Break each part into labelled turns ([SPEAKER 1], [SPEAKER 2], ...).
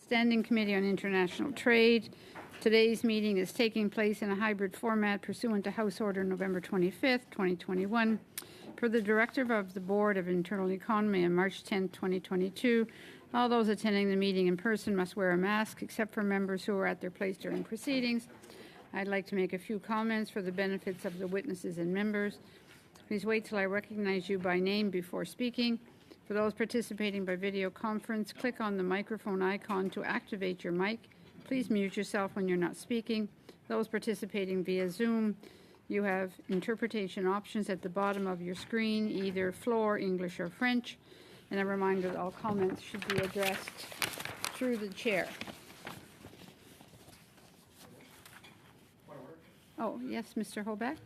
[SPEAKER 1] Standing Committee on International Trade. Today's meeting is taking place in a hybrid format pursuant to House Order November 25th, 2021. Per the Directive of the Board of Internal Economy on March 10th, 2022, all those attending the meeting in person must wear a mask except for members who are at their place during proceedings. I'd like to make a few comments for the benefits of the witnesses and members. Please wait till I recognize you by name before speaking. For those participating by video conference, click on the microphone icon to activate your mic. Please mute yourself when you're not speaking. Those participating via Zoom, you have interpretation options at the bottom of your screen, either floor, English, or French. And a reminder that all comments should be addressed through the chair. Oh, yes, Mr. Hoback.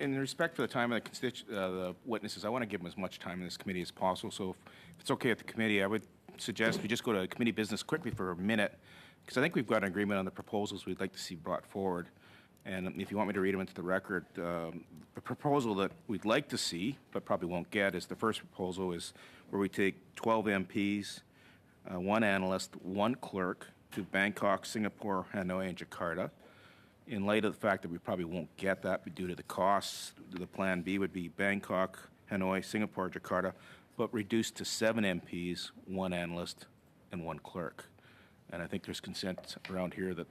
[SPEAKER 2] In respect for the time of the witnesses, I want to give them as much time in this committee as possible. So if it's okay with the committee, I would suggest we just go to committee business quickly for a minute, because I think we've got an agreement on the proposals we'd like to see brought forward. And if you want me to read them into the record, the proposal that we'd like to see, but probably won't get, is the first proposal is where we take 12 MPs, one analyst, one clerk to Bangkok, Singapore, Hanoi, and Jakarta. In light of the fact that we probably won't get that due to the costs, the plan B would be Bangkok, Hanoi, Singapore, Jakarta, but reduced to 7 MPs, one analyst, and one clerk. And I think there's consent around here that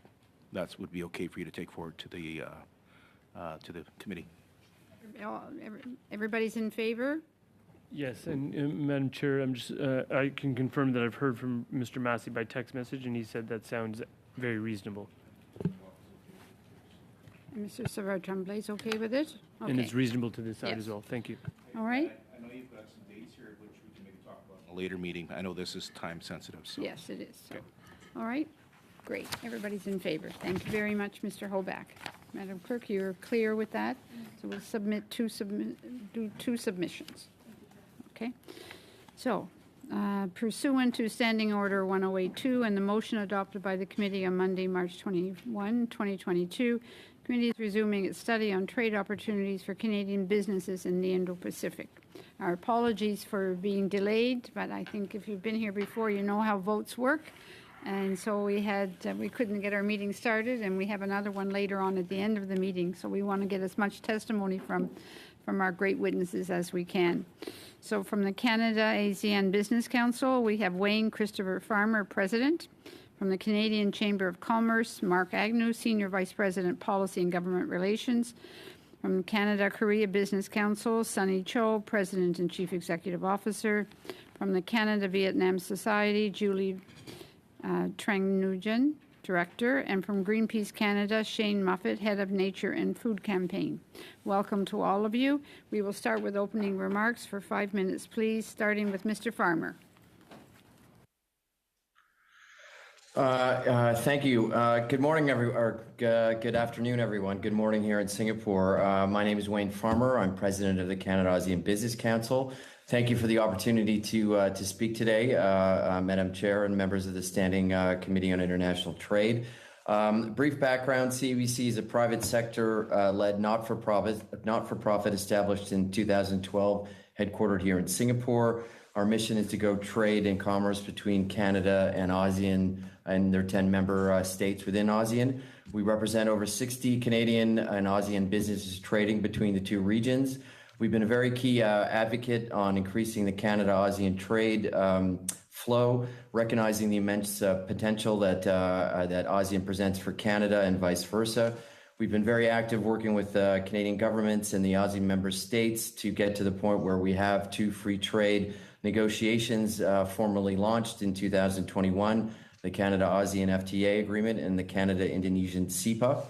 [SPEAKER 2] that would be okay for you to take forward to the committee.
[SPEAKER 1] Everybody's in favor?
[SPEAKER 3] Yes, and Madam Chair, I can confirm that I've heard from Mr. Massey by text message, and he said that sounds very reasonable.
[SPEAKER 1] Mr. Savard-Tremblay is okay with it? Okay.
[SPEAKER 3] And it's reasonable to this side as well. Thank you.
[SPEAKER 1] All right.
[SPEAKER 2] I know you've got some dates here, which we can maybe talk about in a later meeting. I know this is time sensitive. So.
[SPEAKER 1] Yes, it is.
[SPEAKER 2] Okay.
[SPEAKER 1] All right. Great. Everybody's in favor. Thank you very much, Mr. Hoback. Madam Clerk, you're clear with that? So we'll do two submissions. Okay. So, pursuant to Standing Order 1082 and the motion adopted by the committee on Monday, March 21, 2022, the committee is resuming its study on trade opportunities for Canadian businesses in the Indo-Pacific. Our apologies for being delayed, but I think if you've been here before, you know how votes work. And so we couldn't get our meeting started, and we have another one later on at the end of the meeting. So we want to get as much testimony from our great witnesses as we can. So from the Canada ASEAN Business Council, we have Wayne Christopher Farmer, President. From the Canadian Chamber of Commerce, Mark Agnew, Senior Vice President, Policy and Government Relations. From Canada-Korea Business Council, Sunny Cho, President and Chief Executive Officer. From the Canada-Vietnam Society, Julie Trang Nguyen, Director, and from Greenpeace Canada, Shane Muffet, Head of Nature and Food Campaign. Welcome to all of you. We will start with opening remarks for 5 minutes, please, starting with Mr. Farmer.
[SPEAKER 4] Thank you. Good morning, good afternoon, everyone. Good morning here in Singapore. My name is Wayne Farmer. I'm president of the Canada-ASEAN Business Council. Thank you for the opportunity to speak today, Madam Chair and members of the Standing Committee on International Trade. Brief background: CIIT is a private sector-led not-for-profit established in 2012, headquartered here in Singapore. Our mission is to grow trade and commerce between Canada and ASEAN and their 10 member states within ASEAN. We represent over 60 Canadian and ASEAN businesses trading between the two regions. We've been a very key advocate on increasing the Canada-ASEAN trade flow, recognizing the immense potential that ASEAN presents for Canada and vice versa. We've been very active working with Canadian governments and the ASEAN member states to get to the point where we have two free trade negotiations formally launched in 2021, the Canada-ASEAN FTA agreement and the Canada-Indonesian CEPA.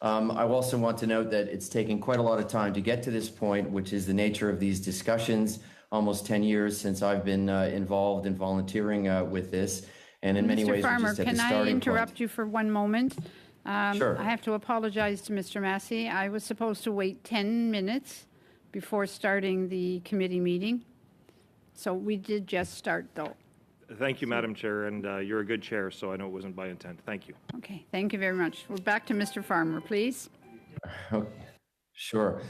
[SPEAKER 4] I also want to note that it's taken quite a lot of time to get to this point, which is the nature of these discussions. Almost 10 years since I've been involved in volunteering with this, and in many ways,
[SPEAKER 1] Farmer,
[SPEAKER 4] we're just at the starting point.
[SPEAKER 1] can I interrupt you for one moment?
[SPEAKER 4] Sure.
[SPEAKER 1] I have to apologize to Mr. Massey. I was supposed to wait 10 minutes before starting the committee meeting. So we did just start, though.
[SPEAKER 5] Thank you, Madam Chair, and you're a good chair, so I know it wasn't by intent. Thank you.
[SPEAKER 1] Okay, thank you very much. We're back to Mr. Farmer, please.
[SPEAKER 4] Sure.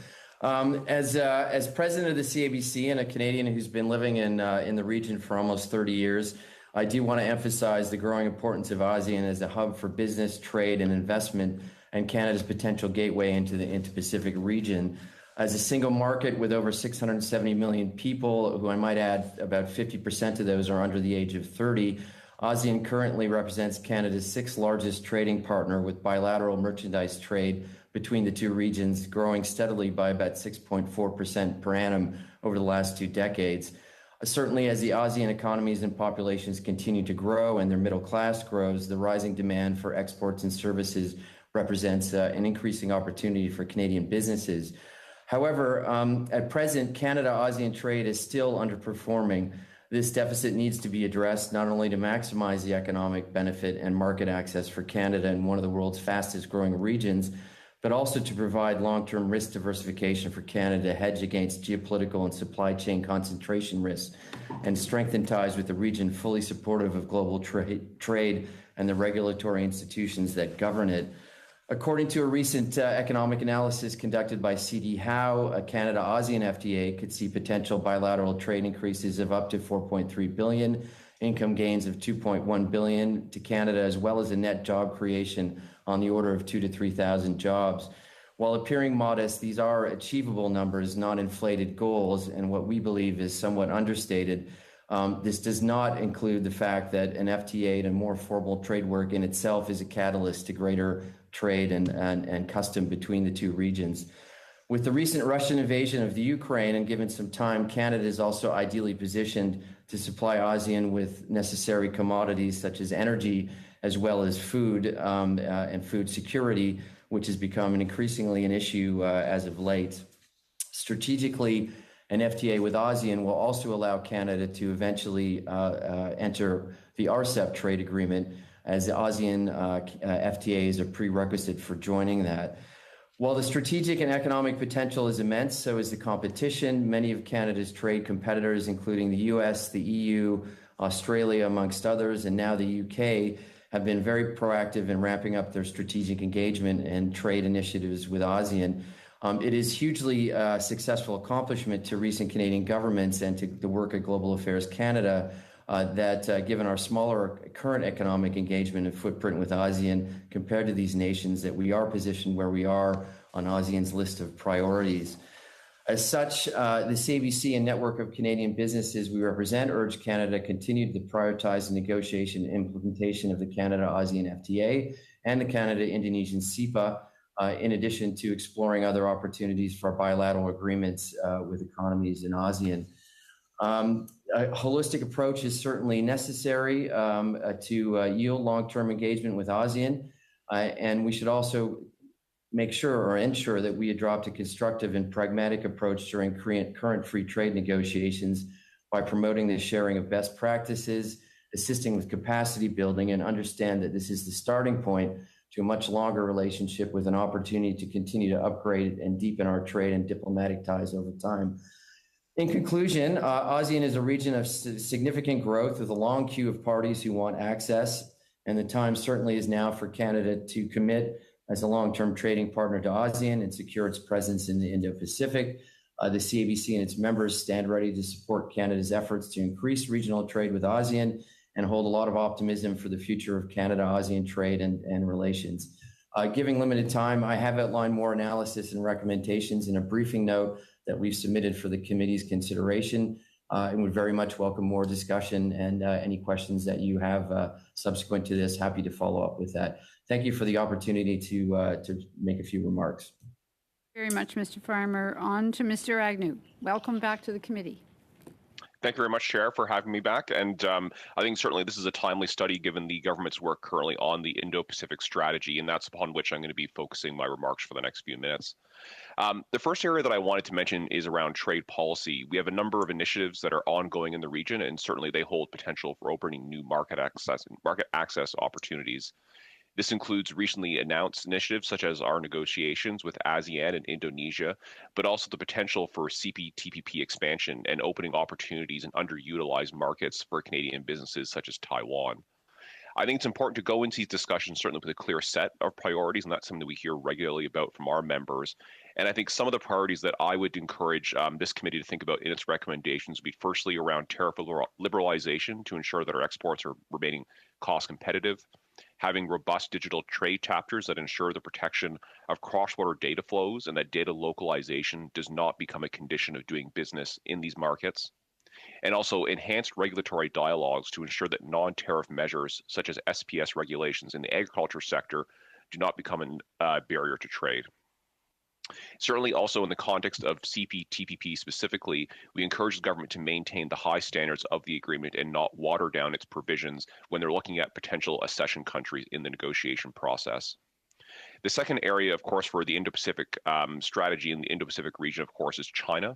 [SPEAKER 4] As president of the CIBC and a Canadian who's been living in the region for almost 30 years, I do want to emphasize the growing importance of ASEAN as a hub for business, trade, and investment, and Canada's potential gateway into the Indo-Pacific region. As a single market with over 670 million people, who I might add about 50% of those are under the age of 30, ASEAN currently represents Canada's sixth largest trading partner, with bilateral merchandise trade between the two regions growing steadily by about 6.4% per annum over the last 2 decades. Certainly, as the ASEAN economies and populations continue to grow and their middle class grows, the rising demand for exports and services represents an increasing opportunity for Canadian businesses. However, at present, Canada-ASEAN trade is still underperforming. This deficit needs to be addressed not only to maximize the economic benefit and market access for Canada in one of the world's fastest growing regions, but also to provide long-term risk diversification for Canada to hedge against geopolitical and supply chain concentration risks and strengthen ties with the region fully supportive of global trade and the regulatory institutions that govern it. According to a recent economic analysis conducted by CD Howe, a Canada-ASEAN FTA could see potential bilateral trade increases of up to $4.3 billion, income gains of $2.1 billion to Canada, as well as a net job creation on the order of 2,000 to 3,000 jobs. While appearing modest, these are achievable numbers, not inflated goals, and what we believe is somewhat understated. This does not include the fact that an FTA and more formal trade work in itself is a catalyst to greater trade and custom between the two regions. With the recent Russian invasion of the Ukraine, and given some time, Canada is also ideally positioned to supply ASEAN with necessary commodities such as energy, as well as food and food security, which has become increasingly an issue as of late. Strategically, an FTA with ASEAN will also allow Canada to eventually enter the RCEP trade agreement, as the ASEAN FTA is a prerequisite for joining that. While the strategic and economic potential is immense, so is the competition. Many of Canada's trade competitors, including the US, the EU, Australia, amongst others, and now the UK, have been very proactive in ramping up their strategic engagement and trade initiatives with ASEAN. It is hugely successful accomplishment to recent Canadian governments and to the work of Global Affairs Canada that given our smaller current economic engagement and footprint with ASEAN compared to these nations, that we are positioned where we are on ASEAN's list of priorities. As such, the CBC and network of Canadian businesses we represent urge Canada to continue to prioritize the negotiation and implementation of the Canada-ASEAN FTA and the Canada-Indonesian CEPA, in addition to exploring other opportunities for bilateral agreements with economies in ASEAN. A holistic approach is certainly necessary to yield long-term engagement with ASEAN, and we should also make sure or ensure that we adopt a constructive and pragmatic approach during current free trade negotiations by promoting the sharing of best practices, assisting with capacity building, and understand that this is the starting point to a much longer relationship with an opportunity to continue to upgrade and deepen our trade and diplomatic ties over time. In conclusion, ASEAN is a region of significant growth with a long queue of parties who want access, and the time certainly is now for Canada to commit as a long-term trading partner to ASEAN and secure its presence in the Indo-Pacific. The CABC and its members stand ready to support Canada's efforts to increase regional trade with ASEAN and hold a lot of optimism for the future of Canada-ASEAN trade and relations. Giving limited time, I have outlined more analysis and recommendations in a briefing note that we've submitted for the committee's consideration, and would very much welcome more discussion and any questions that you have subsequent to this. Happy to follow up with that. Thank you for the opportunity to make a few remarks.
[SPEAKER 1] Very much, Mr. Farmer. On to Mr. Agnew. Welcome back to the committee.
[SPEAKER 6] Thank you very much, Chair, for having me back. And I think certainly this is a timely study given the government's work currently on the Indo-Pacific strategy, and that's upon which I'm going to be focusing my remarks for the next few minutes. The first area that I wanted to mention is around trade policy. We have a number of initiatives that are ongoing in the region, and certainly they hold potential for opening new market access opportunities. This includes recently announced initiatives such as our negotiations with ASEAN and Indonesia, but also the potential for CPTPP expansion and opening opportunities in underutilized markets for Canadian businesses such as Taiwan. I think it's important to go into these discussions certainly with a clear set of priorities, and that's something that we hear regularly about from our members. And I think some of the priorities that I would encourage this committee to think about in its recommendations would be firstly around tariff liberalization to ensure that our exports are remaining cost competitive, having robust digital trade chapters that ensure the protection of cross-border data flows and that data localization does not become a condition of doing business in these markets, and also enhanced regulatory dialogues to ensure that non-tariff measures such as SPS regulations in the agriculture sector do not become a barrier to trade. Certainly also in the context of CPTPP specifically, we encourage the government to maintain the high standards of the agreement and not water down its provisions when they're looking at potential accession countries in the negotiation process. The second area, of course, for the Indo-Pacific strategy in the Indo-Pacific region, of course, is China.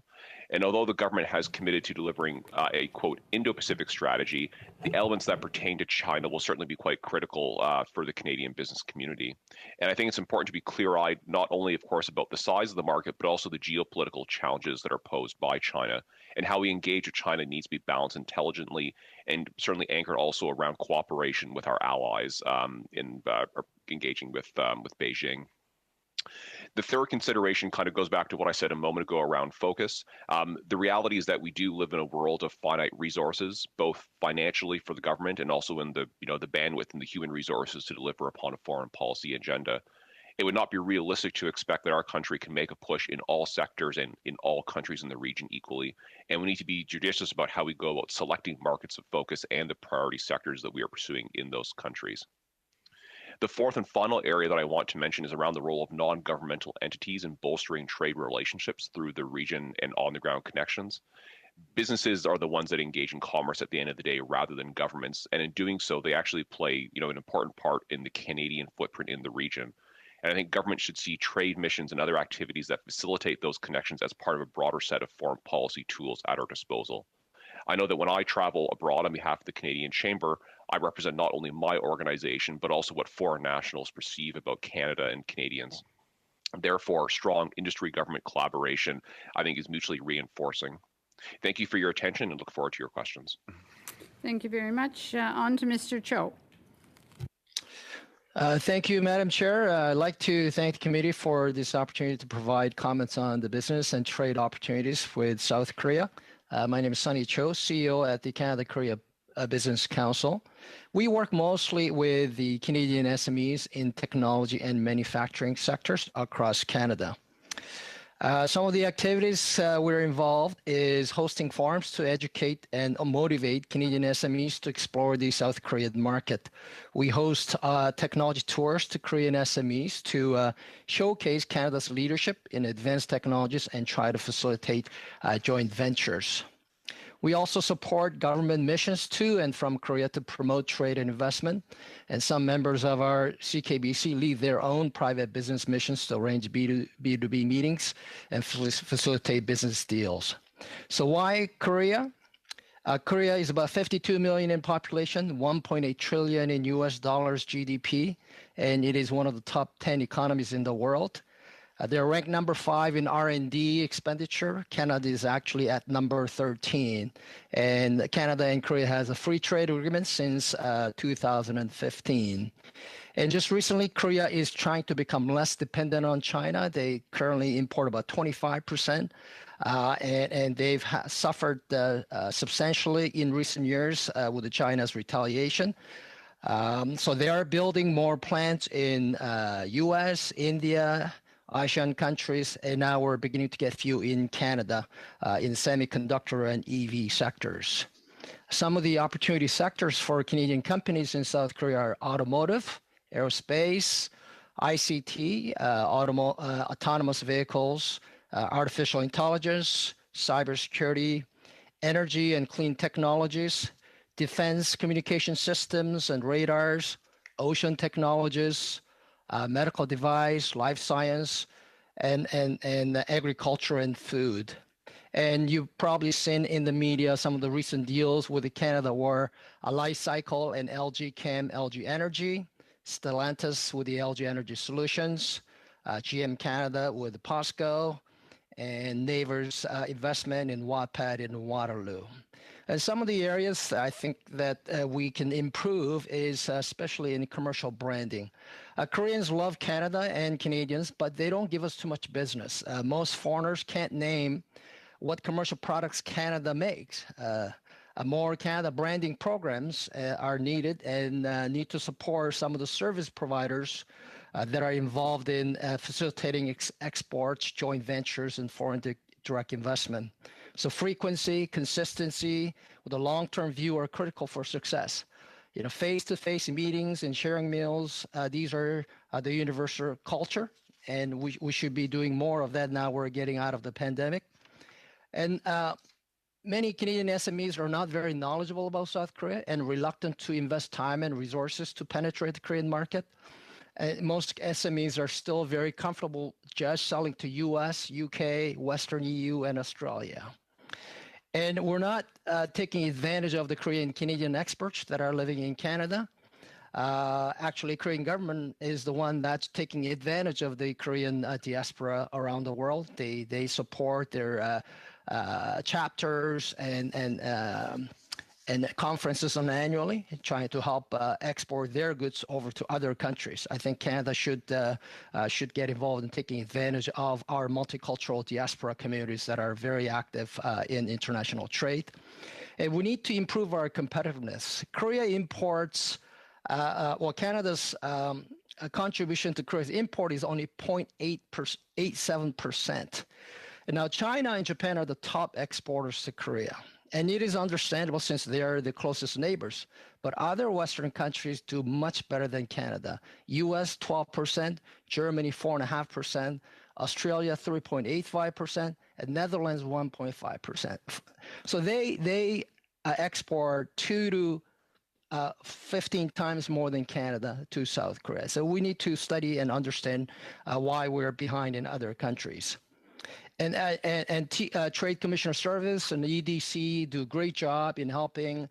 [SPEAKER 6] And although the government has committed to delivering a, quote, Indo-Pacific strategy, the elements that pertain to China will certainly be quite critical for the Canadian business community. And I think it's important to be clear-eyed, not only, of course, about the size of the market, but also the geopolitical challenges that are posed by China. And how we engage with China needs to be balanced intelligently and certainly anchored also around cooperation with our allies in engaging with Beijing. The third consideration kind of goes back to what I said a moment ago around focus. The reality is that we do live in a world of finite resources, both financially for the government and also in the bandwidth and the human resources to deliver upon a foreign policy agenda. It would not be realistic to expect that our country can make a push in all sectors and in all countries in the region equally. And we need to be judicious about how we go about selecting markets of focus and the priority sectors that we are pursuing in those countries. The fourth and final area that I want to mention is around the role of non-governmental entities in bolstering trade relationships through the region and on-the-ground connections. Businesses are the ones that engage in commerce at the end of the day rather than governments, and in doing so, they actually play an important part in the Canadian footprint in the region. And I think government should see trade missions and other activities that facilitate those connections as part of a broader set of foreign policy tools at our disposal. I know that when I travel abroad on behalf of the Canadian Chamber, I represent not only my organization, but also what foreign nationals perceive about Canada and Canadians. Therefore, strong industry-government collaboration, I think, is mutually reinforcing. Thank you for your attention and look forward to your questions.
[SPEAKER 1] Thank you very much. On to Mr. Cho.
[SPEAKER 7] Thank you, Madam Chair. I'd like to thank the committee for this opportunity to provide comments on the business and trade opportunities with South Korea. My name is Sunny Cho, CEO at the Canada-Korea Business Council. We work mostly with the Canadian SMEs in technology and manufacturing sectors across Canada. Some of the activities we're involved is hosting forums to educate and motivate Canadian SMEs to explore the South Korean market. We host technology tours to Korean SMEs to showcase Canada's leadership in advanced technologies and try to facilitate joint ventures. We also support government missions to and from Korea to promote trade and investment. And some members of our CKBC lead their own private business missions to arrange B2B meetings and facilitate business deals. So why Korea? Korea is about 52 million in population, 1.8 trillion in US dollars GDP, and it is one of the top 10 economies in the world. They're ranked number 5 in R&D expenditure. Canada is actually at number 13. And Canada and Korea has a free trade agreement since 2015. And just recently, Korea is trying to become less dependent on China. They currently import about 25%, and they've suffered substantially in recent years with China's retaliation. So they are building more plants in U.S., India, Asian countries, and now we're beginning to get a few in Canada in semiconductor and EV sectors. Some of the opportunity sectors for Canadian companies in South Korea are automotive, aerospace, ICT, autonomous vehicles, artificial intelligence, cybersecurity, energy and clean technologies, defense communication systems and radars, ocean technologies, medical device, life science, and agriculture and food. And you've probably seen in the media some of the recent deals with Canada were Life Cycle and LG Chem, LG Energy, Stellantis with the LG Energy Solutions, GM Canada with POSCO, and Naver's investment in Wattpad in Waterloo. And some of the areas I think that we can improve is especially in commercial branding. Koreans love Canada and Canadians, but they don't give us too much business. Most foreigners can't name what commercial products Canada makes. More Canada branding programs are needed and need to support some of the service providers that are involved in facilitating exports, joint ventures, and foreign direct investment. So frequency, consistency, with a long-term view are critical for success. Face-to-face meetings and sharing meals, these are the universal culture, and we should be doing more of that now we're getting out of the pandemic. And many Canadian SMEs are not very knowledgeable about South Korea and reluctant to invest time and resources to penetrate the Korean market. Most SMEs are still very comfortable just selling to US, UK, Western EU, and Australia. And we're not taking advantage of the Korean Canadian experts that are living in Canada. Actually, Korean government is the one that's taking advantage of the Korean diaspora around the world. They support their chapters and conferences annually, trying to help export their goods over to other countries. I think Canada should get involved in taking advantage of our multicultural diaspora communities that are very active in international trade. And we need to improve our competitiveness. Korea imports, Canada's contribution to Korea's import is only 0.87%. And now China and Japan are the top exporters to Korea. And it is understandable since they are the closest neighbors. But other Western countries do much better than Canada. US 12%, Germany 4.5%, Australia 3.85%, and Netherlands 1.5%. So they export 2 to 15 times more than Canada to South Korea. So we need to study and understand why we're behind in other countries. And Trade Commissioner Service and the EDC do a great job in helping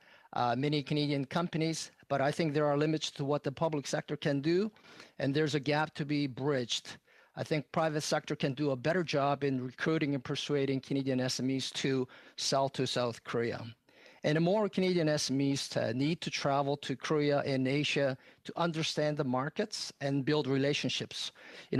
[SPEAKER 7] many Canadian companies, but I think there are limits to what the public sector can do, and there's a gap to be bridged. I think private sector can do a better job in recruiting and persuading Canadian SMEs to sell to South Korea. And more Canadian SMEs need to travel to Korea and Asia to understand the markets and build relationships.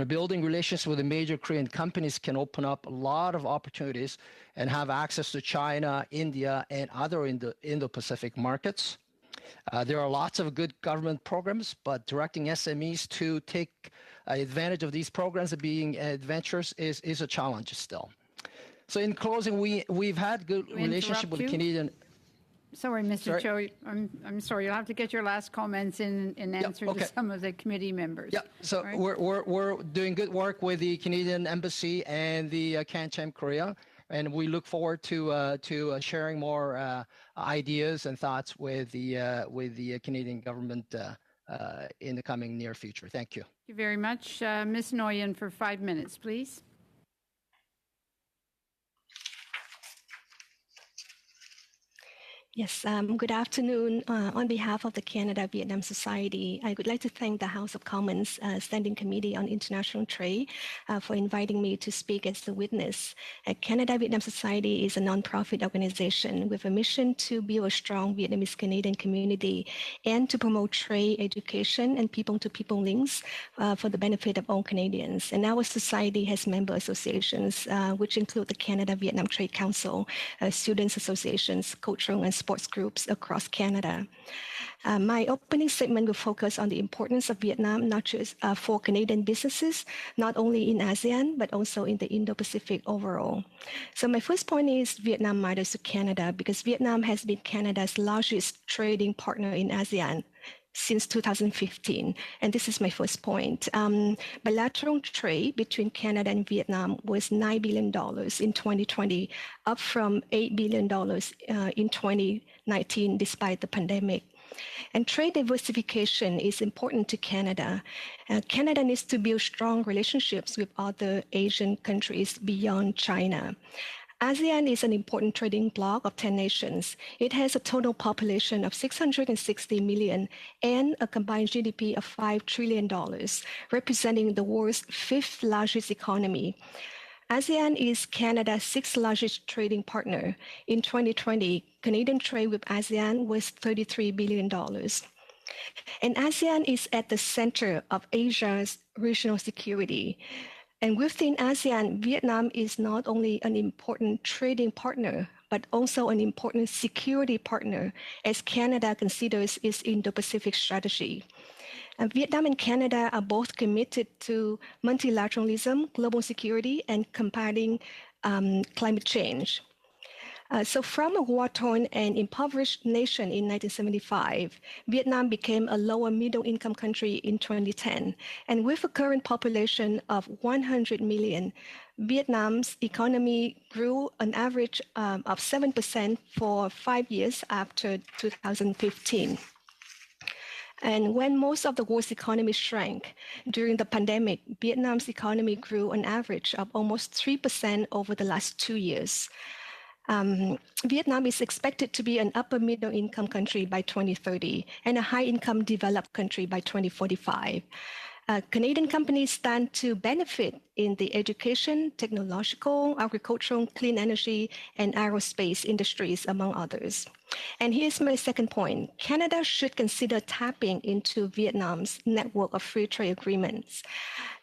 [SPEAKER 7] Building relationships with the major Korean companies can open up a lot of opportunities and have access to China, India, and other Indo-Pacific markets. There are lots of good government programs, but directing SMEs to take advantage of these programs and being adventurous is a challenge still. So in closing, we've had good relationship with the Canadian.
[SPEAKER 1] Sorry, Mr. Cho, I'm sorry. You'll have to get your last comments in answer to some of the committee members.
[SPEAKER 7] Yeah, so right. we're doing good work with the Canadian Embassy and the CIIT Korea, and we look forward to sharing more ideas and thoughts with the Canadian government in the coming near future. Thank you.
[SPEAKER 1] Thank you very much. Ms. Nguyen for 5 minutes, please.
[SPEAKER 8] Yes, good afternoon. On behalf of the Canada-Vietnam Society, I would like to thank the House of Commons Standing Committee on International Trade for inviting me to speak as the witness. Canada-Vietnam Society is a nonprofit organization with a mission to build a strong Vietnamese-Canadian community and to promote trade, education, and people-to-people links for the benefit of all Canadians. And our society has member associations, which include the Canada-Vietnam Trade Council, students associations, cultural and sports groups across Canada. My opening statement will focus on the importance of Vietnam, not just for Canadian businesses, not only in ASEAN, but also in the Indo-Pacific overall. So my first point is Vietnam matters to Canada because Vietnam has been Canada's largest trading partner in ASEAN since 2015. And this is my first point. Bilateral trade between Canada and Vietnam was $9 billion in 2020, up from $8 billion in 2019, despite the pandemic. And trade diversification is important to Canada. Canada needs to build strong relationships with other Asian countries beyond China. ASEAN is an important trading bloc of 10 nations. It has a total population of 660 million and a combined GDP of $5 trillion, representing the world's fifth largest economy. ASEAN is Canada's sixth largest trading partner. In 2020, Canadian trade with ASEAN was $33 billion. And ASEAN is at the center of Asia's regional security. And within ASEAN, Vietnam is not only an important trading partner, but also an important security partner as Canada considers its Indo-Pacific strategy. Vietnam and Canada are both committed to multilateralism, global security, and combating climate change. So from a war-torn and impoverished nation in 1975, Vietnam became a lower middle-income country in 2010. And with a current population of 100 million, Vietnam's economy grew an average of 7% for 5 years after 2015. And when most of the world's economy shrank during the pandemic, Vietnam's economy grew an average of almost 3% over the last 2 years. Vietnam is expected to be an upper middle income country by 2030 and a high income developed country by 2045. Canadian companies stand to benefit in the education, technological, agricultural, clean energy, and aerospace industries, among others. And here's my second point. Canada should consider tapping into Vietnam's network of free trade agreements.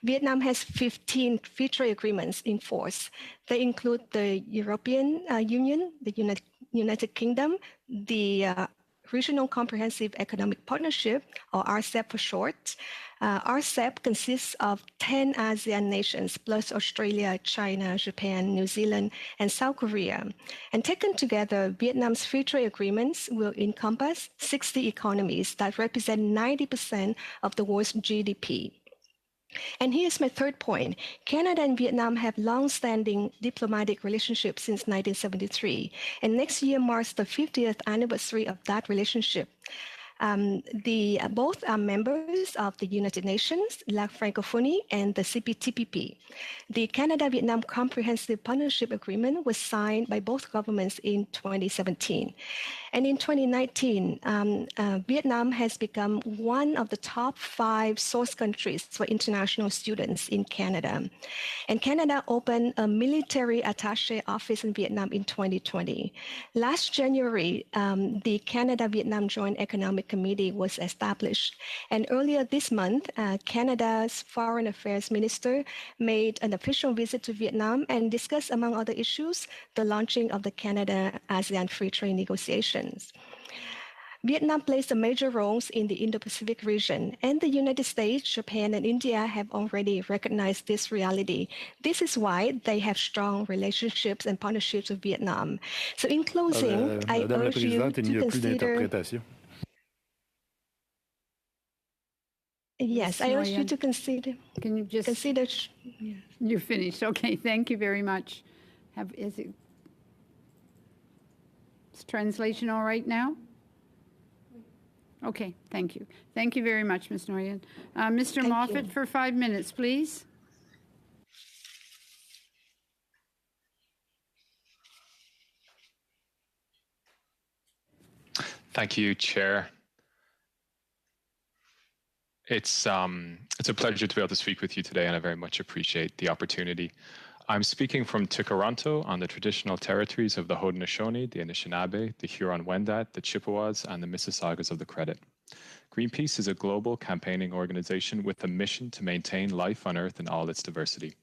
[SPEAKER 8] Vietnam has 15 free trade agreements in force. They include the European Union, the United Kingdom, the Regional Comprehensive Economic Partnership, or RCEP for short. RCEP consists of 10 ASEAN nations, plus Australia, China, Japan, New Zealand, and South Korea. And taken together, Vietnam's free trade agreements will encompass 60 economies that represent 90% of the world's GDP. And here's my third point. Canada and Vietnam have long-standing diplomatic relationships since 1973, and next year marks the 50th anniversary of that relationship. Both are members of the United Nations, La Francophonie, and the CPTPP. The Canada-Vietnam Comprehensive Partnership Agreement was signed by both governments in 2017. And in 2019, Vietnam has become one of the top 5 source countries for international students in Canada. And Canada opened a military attaché office in Vietnam in 2020. Last January, the Canada-Vietnam Joint Economic Committee was established. And earlier this month, Canada's Foreign Affairs Minister made an official visit to Vietnam and discussed, among other issues, the launching of the Canada-ASEAN Free Trade Negotiations. Vietnam plays a major role in the Indo-Pacific region, and the United States, Japan, and India have already recognized this reality. This is why they have strong relationships and partnerships with Vietnam. So in closing, I urge you to consider... Yes, I urge you to consider...
[SPEAKER 1] Can you just...
[SPEAKER 8] Consider... Yeah.
[SPEAKER 1] You're finished. Okay, thank you very much. Is translation all right now? Okay, thank you. Thank you very much, Ms. Nguyen. Mr. Moffat, for 5 minutes, please.
[SPEAKER 9] Thank you, Chair. It's a pleasure to be able to speak with you today, and I very much appreciate the opportunity. I'm speaking from Tikaranto on the traditional territories of the Haudenosaunee, the Anishinaabe, the Huron-Wendat, the Chippewas, and the Mississaugas of the Credit. Greenpeace is a global campaigning organization with a mission to maintain life on Earth in all its diversity.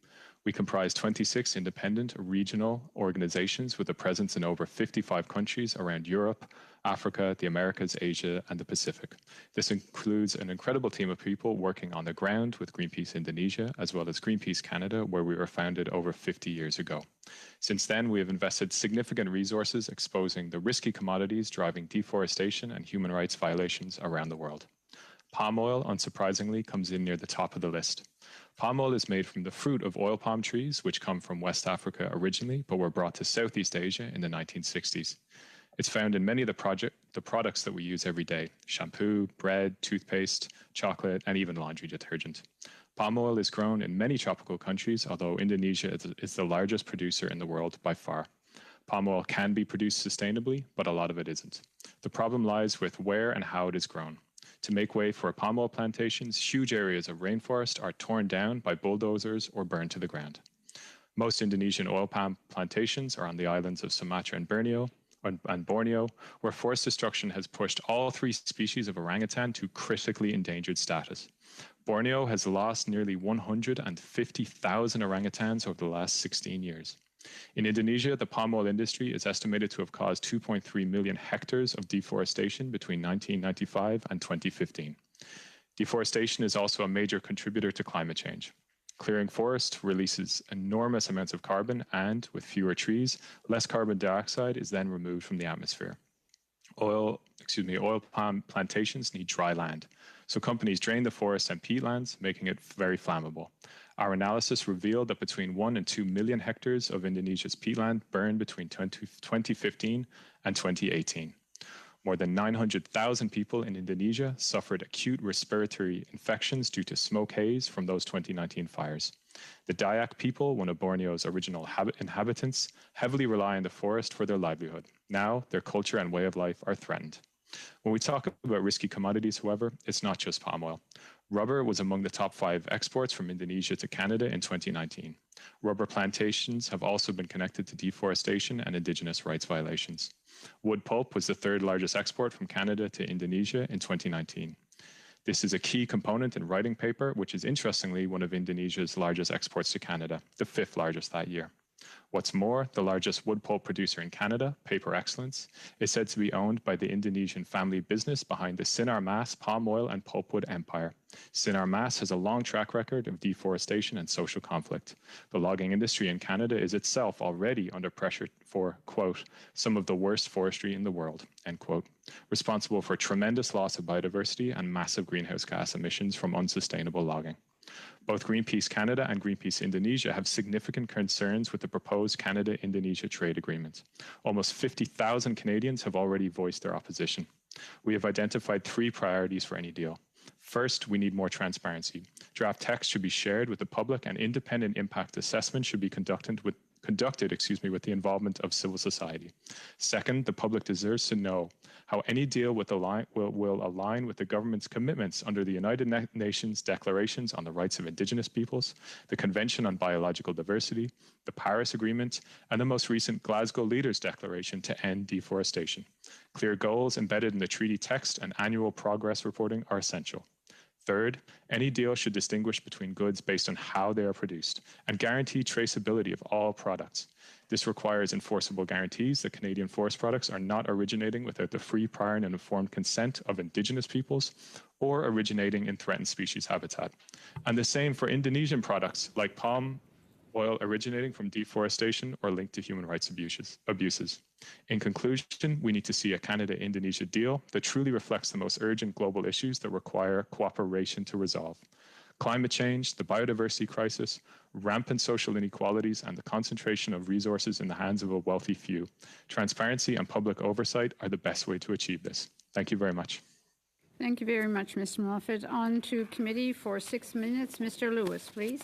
[SPEAKER 9] We comprise 26 independent regional organizations with a presence in over 55 countries around Europe, Africa, the Americas, Asia, and the Pacific. This includes an incredible team of people working on the ground with Greenpeace Indonesia, as well as Greenpeace Canada, where we were founded over 50 years ago. Since then, we have invested significant resources exposing the risky commodities driving deforestation and human rights violations around the world. Palm oil, unsurprisingly, comes in near the top of the list. Palm oil is made from the fruit of oil palm trees, which come from West Africa originally, but were brought to Southeast Asia in the 1960s. It's found in many of the products that we use every day: shampoo, bread, toothpaste, chocolate, and even laundry detergent. Palm oil is grown in many tropical countries, although Indonesia is the largest producer in the world by far. Palm oil can be produced sustainably, but a lot of it isn't. The problem lies with where and how it is grown. To make way for palm oil plantations, huge areas of rainforest are torn down by bulldozers or burned to the ground. Most Indonesian oil palm plantations are on the islands of Sumatra and Borneo, where forest destruction has pushed all 3 species of orangutan to critically endangered status. Borneo has lost nearly 150,000 orangutans over the last 16 years. In Indonesia, the palm oil industry is estimated to have caused 2.3 million hectares of deforestation between 1995 and 2015. Deforestation is also a major contributor to climate change. Clearing forest releases enormous amounts of carbon, and with fewer trees, less carbon dioxide is then removed from the atmosphere. Oil palm plantations need dry land, so companies drain the forests and peatlands, making it very flammable. Our analysis revealed that between 1 and 2 million hectares of Indonesia's peatland burned between 2015 and 2018. More than 900,000 people in Indonesia suffered acute respiratory infections due to smoke haze from those 2019 fires. The Dayak people, one of Borneo's original inhabitants, heavily rely on the forest for their livelihood. Now, their culture and way of life are threatened. When we talk about risky commodities, however, it's not just palm oil. Rubber was among the top 5 exports from Indonesia to Canada in 2019. Rubber plantations have also been connected to deforestation and indigenous rights violations. Wood pulp was the 3rd largest export from Canada to Indonesia in 2019. This is a key component in writing paper, which is interestingly one of Indonesia's largest exports to Canada, the 5th largest that year. What's more, the largest wood pulp producer in Canada, Paper Excellence, is said to be owned by the Indonesian family business behind the Sinar Mas palm oil and pulpwood empire. Sinar Mas has a long track record of deforestation and social conflict. The logging industry in Canada is itself already under pressure for, quote, some of the worst forestry in the world, end quote, responsible for tremendous loss of biodiversity and massive greenhouse gas emissions from unsustainable logging. Both Greenpeace Canada and Greenpeace Indonesia have significant concerns with the proposed Canada-Indonesia trade agreement. Almost 50,000 Canadians have already voiced their opposition. We have identified 3 priorities for any deal. First, we need more transparency. Draft text should be shared with the public, and independent impact assessment should be conducted with the involvement of civil society. Second, the public deserves to know how any deal will align with the government's commitments under the United Nations Declarations on the Rights of Indigenous Peoples, the Convention on Biological Diversity, the Paris Agreement, and the most recent Glasgow Leaders Declaration to end deforestation. Clear goals embedded in the treaty text and annual progress reporting are essential. Third, any deal should distinguish between goods based on how they are produced and guarantee traceability of all products. This requires enforceable guarantees that Canadian forest products are not originating without the free, prior, and informed consent of Indigenous peoples or originating in threatened species habitat. And the same for Indonesian products like palm oil originating from deforestation or linked to human rights abuses. In conclusion, we need to see a Canada-Indonesia deal that truly reflects the most urgent global issues that require cooperation to resolve. Climate change, the biodiversity crisis, rampant social inequalities, and the concentration of resources in the hands of a wealthy few. Transparency and public oversight are the best way to achieve this. Thank you very much.
[SPEAKER 1] Thank you very much, Mr. Moffat. On to committee for 6 minutes. Mr. Lewis, please.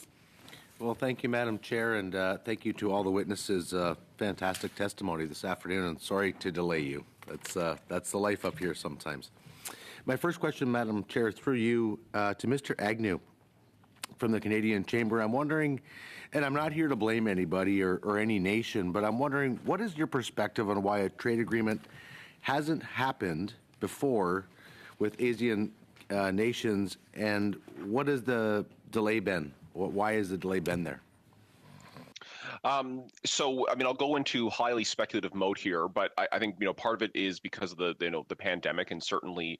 [SPEAKER 10] Well, thank you, Madam Chair, and thank you to all the witnesses. Fantastic testimony this afternoon, and sorry to delay you. That's the life up here sometimes. My first question, Madam Chair, through you to Mr. Agnew from the Canadian Chamber. I'm wondering, and I'm not here to blame anybody or any nation, but I'm wondering, what is your perspective on why a trade agreement hasn't happened before with ASEAN nations, and what has the delay been? Why has the delay been there?
[SPEAKER 6] So, I mean, I'll go into highly speculative mode here, but I think, part of it is because of the pandemic, and certainly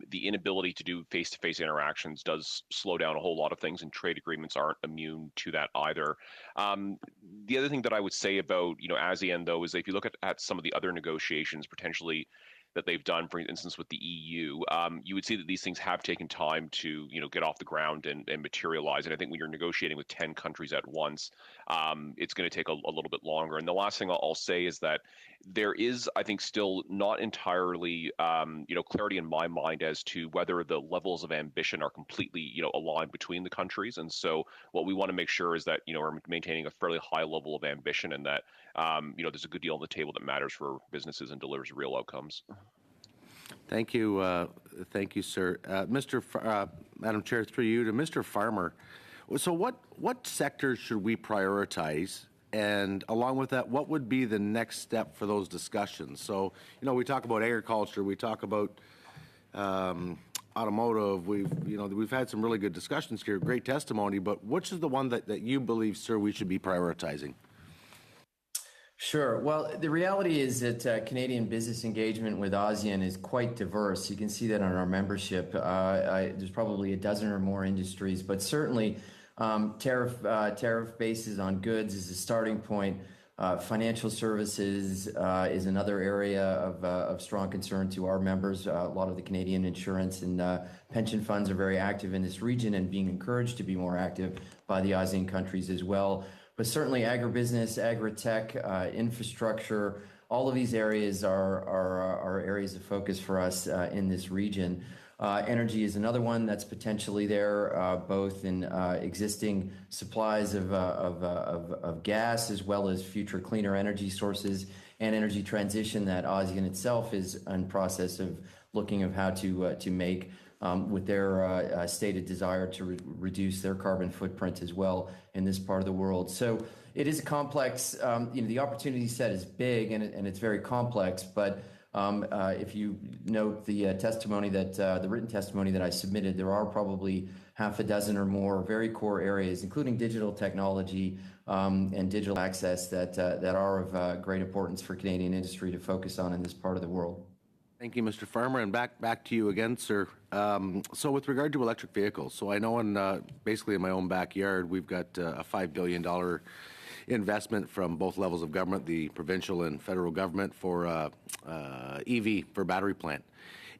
[SPEAKER 6] the inability to do face-to-face interactions does slow down a whole lot of things, and trade agreements aren't immune to that either. The other thing that I would say about, ASEAN, though, is that if you look at some of the other negotiations potentially that they've done, for instance, with the EU, you would see that these things have taken time to, get off the ground and materialize. And I think when you're negotiating with 10 countries at once, it's going to take a little bit longer. And the last thing I'll say is that there is, I think, still not entirely, clarity in my mind as to whether the levels of ambition are completely, aligned between the countries. And so what we want to make sure is that, we're maintaining a fairly high level of ambition, and that, there's a good deal on the table that matters for businesses and delivers real outcomes.
[SPEAKER 10] Thank you, sir. Madam Chair, through you to Mr. Farmer. So what sectors should we prioritize? And along with that, what would be the next step for those discussions? So, we talk about agriculture, we talk about automotive. We've had some really good discussions here, great testimony. But which is the one that you believe, sir, we should be prioritizing?
[SPEAKER 4] Sure. Well, the reality is that Canadian business engagement with ASEAN is quite diverse. You can see that on our membership. There's probably a dozen or more industries, but certainly tariff bases on goods is a starting point. Financial services is another area of strong concern to our members. A lot of the Canadian insurance and pension funds are very active in this region and being encouraged to be more active by the ASEAN countries as well. But certainly agribusiness, agri-tech, infrastructure, all of these areas are areas of focus for us in this region. Energy is another one that's potentially there, both in existing supplies of gas as well as future cleaner energy sources and energy transition that ASEAN itself is in process of looking of how to make with their stated desire to reduce their carbon footprint as well in this part of the world. So it is a complex, the opportunity set is big and it's very complex, but if you note the testimony the written testimony that I submitted, there are probably half a dozen or more very core areas, including digital technology and digital access that are of great importance for Canadian industry to focus on in this part of the world.
[SPEAKER 10] Thank you, Mr. Farmer, and back to you again, sir. So with regard to electric vehicles, so I know basically in my own backyard, we've got a $5 billion investment from both levels of government, the provincial and federal government, for EV, for battery plant.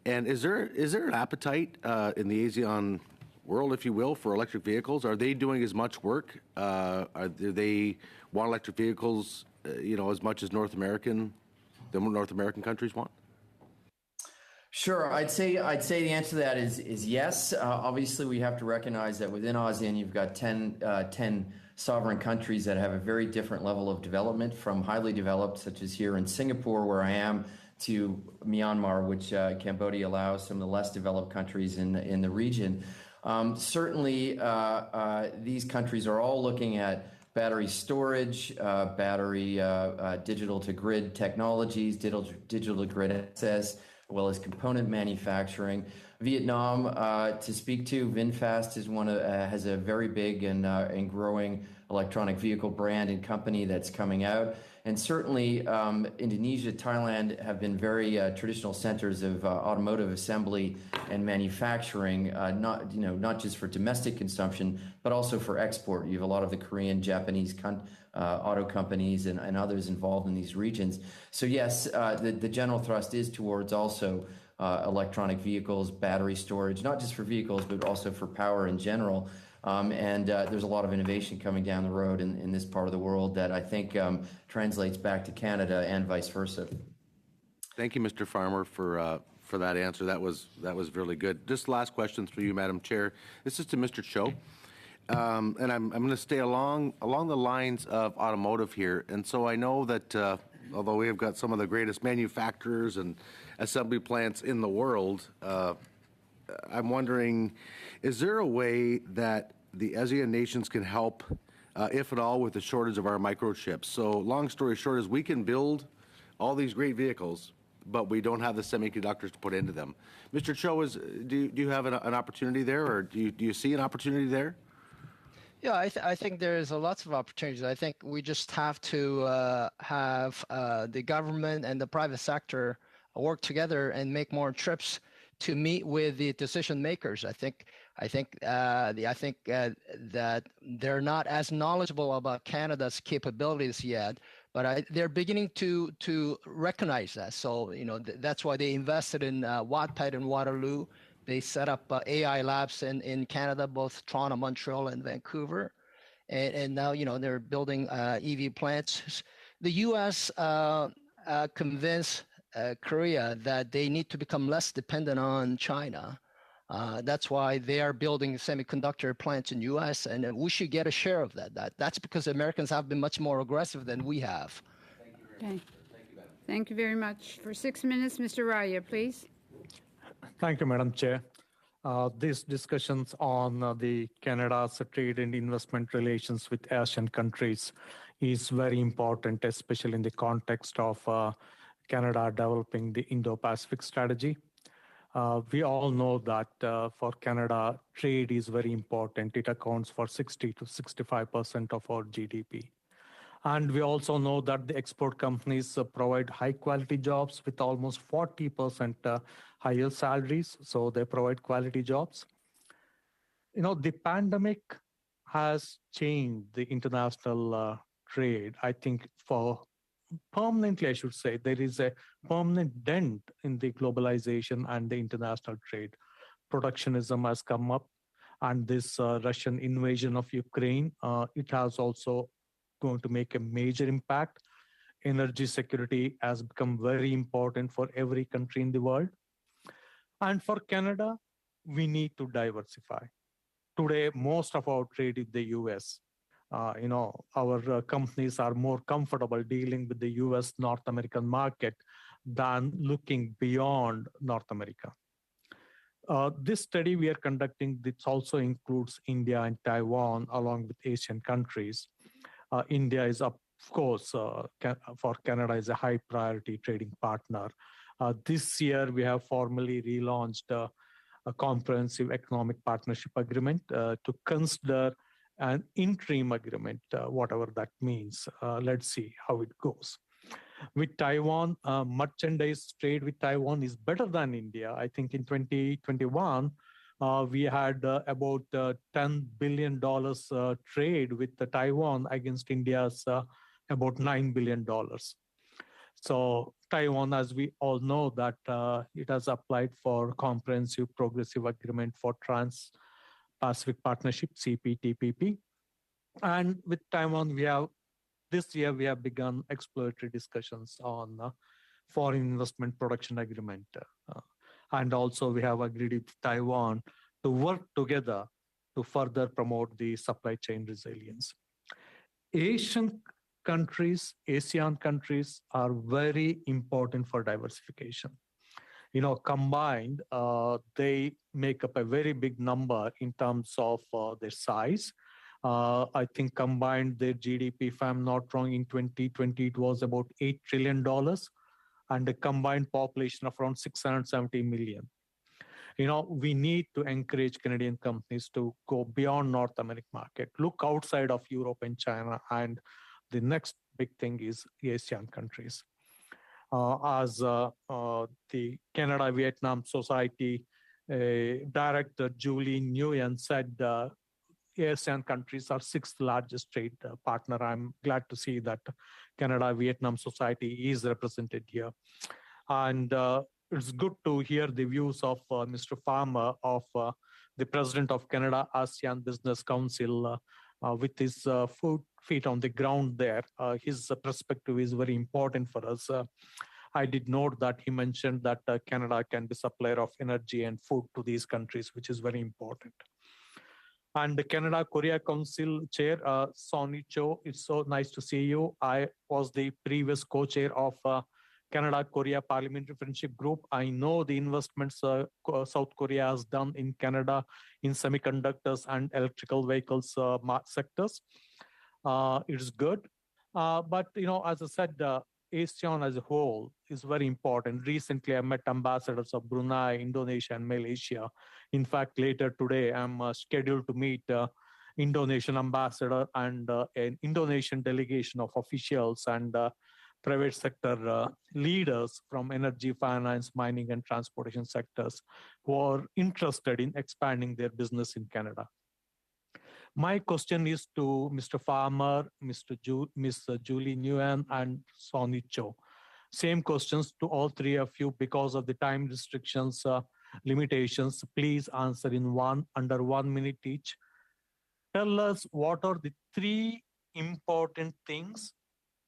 [SPEAKER 10] And is there an appetite in the ASEAN world, if you will, for electric vehicles? Are they doing as much work? Do they want electric vehicles, as much as the North American countries want?
[SPEAKER 4] Sure, I'd say the answer to that is yes. Obviously, we have to recognize that within ASEAN, you've got 10 sovereign countries that have a very different level of development, from highly developed, such as here in Singapore, where I am, to Myanmar, which Cambodia allows, some of the less developed countries in the region. Certainly, these countries are all looking at battery storage, battery digital to grid technologies, digital to grid access, as well as component manufacturing. Vietnam, to speak to, VinFast is has a very big and growing electronic vehicle brand and company that's coming out. And certainly Indonesia, Thailand have been very traditional centers of automotive assembly and manufacturing, not just for domestic consumption, but also for export. You have a lot of the Korean, Japanese auto companies and others involved in these regions. So yes, the general thrust is towards also electronic vehicles, battery storage, not just for vehicles, but also for power in general. And there's a lot of innovation coming down the road in this part of the world that I think translates back to Canada and vice versa.
[SPEAKER 10] Thank you, Mr. Farmer, for that answer. That was really good. Just last question through you, Madam Chair. This is to Mr. Cho. And I'm going to stay along the lines of automotive here. And so I know that although we have got some of the greatest manufacturers and assembly plants in the world, I'm wondering, is there a way that the ASEAN nations can help, if at all, with the shortage of our microchips? So long story short is we can build all these great vehicles, but we don't have the semiconductors to put into them. Mr. Cho, do you have an opportunity there, or do you see an opportunity there?
[SPEAKER 7] Yeah, I think there's lots of opportunities. I think we just have to have the government and the private sector work together and make more trips to meet with the decision makers. I think that they're not as knowledgeable about Canada's capabilities yet, but they're beginning to recognize that. So that's why they invested in Wattpad in Waterloo. They set up AI labs in Canada, both Toronto, Montreal, and Vancouver, and now they're building EV plants. The U.S. Convinced Korea that they need to become less dependent on China. That's why they are building semiconductor plants in the U.S., and we should get a share of that. That's because Americans have been much more aggressive than we have.
[SPEAKER 1] Okay. Thank you very much. For 6 minutes, Mr. Raya, please.
[SPEAKER 11] Thank you, Madam Chair. These discussions on the Canada's trade and investment relations with Asian countries is very important, especially in the context of Canada developing the Indo-Pacific strategy. We all know that for Canada, trade is very important. It accounts for 60 to 65% of our GDP. And we also know that the export companies provide high quality jobs with almost 40% higher salaries. So they provide quality jobs. The pandemic has changed the international trade. I think permanently, I should say, there is a permanent dent in the globalization and the international trade. Protectionism has come up, and this Russian invasion of Ukraine, it has also going to make a major impact. Energy security has become very important for every country in the world. And for Canada, we need to diversify. Today, most of our trade is the US. Our companies are more comfortable dealing with the US North American market than looking beyond North America. This study we are conducting, this also includes India and Taiwan along with Asian countries. India is, of course, for Canada is a high priority trading partner. This year, we have formally relaunched a comprehensive economic partnership agreement to consider an interim agreement, whatever that means. Let's see how it goes. With Taiwan, merchandise trade with Taiwan is better than India. I think in 2021, we had about $10 billion trade with Taiwan against India's about $9 billion. So Taiwan, as we all know, that it has applied for comprehensive progressive agreement for Trans-Pacific Partnership, CPTPP. And with Taiwan, this year we have begun exploratory discussions on foreign investment production agreement. And also we have agreed with Taiwan to work together to further promote the supply chain resilience. ASEAN countries are very important for diversification. Combined, they make up a very big number in terms of their size. I think combined their GDP, if I'm not wrong, in 2020, it was about $8 trillion and a combined population of around 670 million. We need to encourage Canadian companies to go beyond North American market, look outside of Europe and China, and the next big thing is ASEAN countries. As the Canada-Vietnam Society Director Julie Nguyen said, ASEAN countries are sixth largest trade partner. I'm glad to see that Canada-Vietnam Society is represented here. And it's good to hear the views of Mr. Farmer, of the President of Canada ASEAN Business Council, with his feet on the ground there. His perspective is very important for us. I did note that he mentioned that Canada can be supplier of energy and food to these countries, which is very important. And the Canada-Korea Council Chair, Sonny Cho, it's so nice to see you. I was the previous co-chair of Canada-Korea Parliamentary Friendship Group. I know the investments South Korea has done in Canada in semiconductors and electrical vehicles sectors. It's good. But, as I said, ASEAN as a whole is very important. Recently, I met ambassadors of Brunei, Indonesia, and Malaysia. In fact, later today, I'm scheduled to meet Indonesian ambassador and an Indonesian delegation of officials and private sector leaders from energy, finance, mining, and transportation sectors who are interested in expanding their business in Canada. My question is to Mr. Farmer, Ms. Julie Nguyen, and Sonny Cho. Same questions to all three of you because of the time restrictions, limitations. Please answer in under 1 minute each. Tell us what are the three important things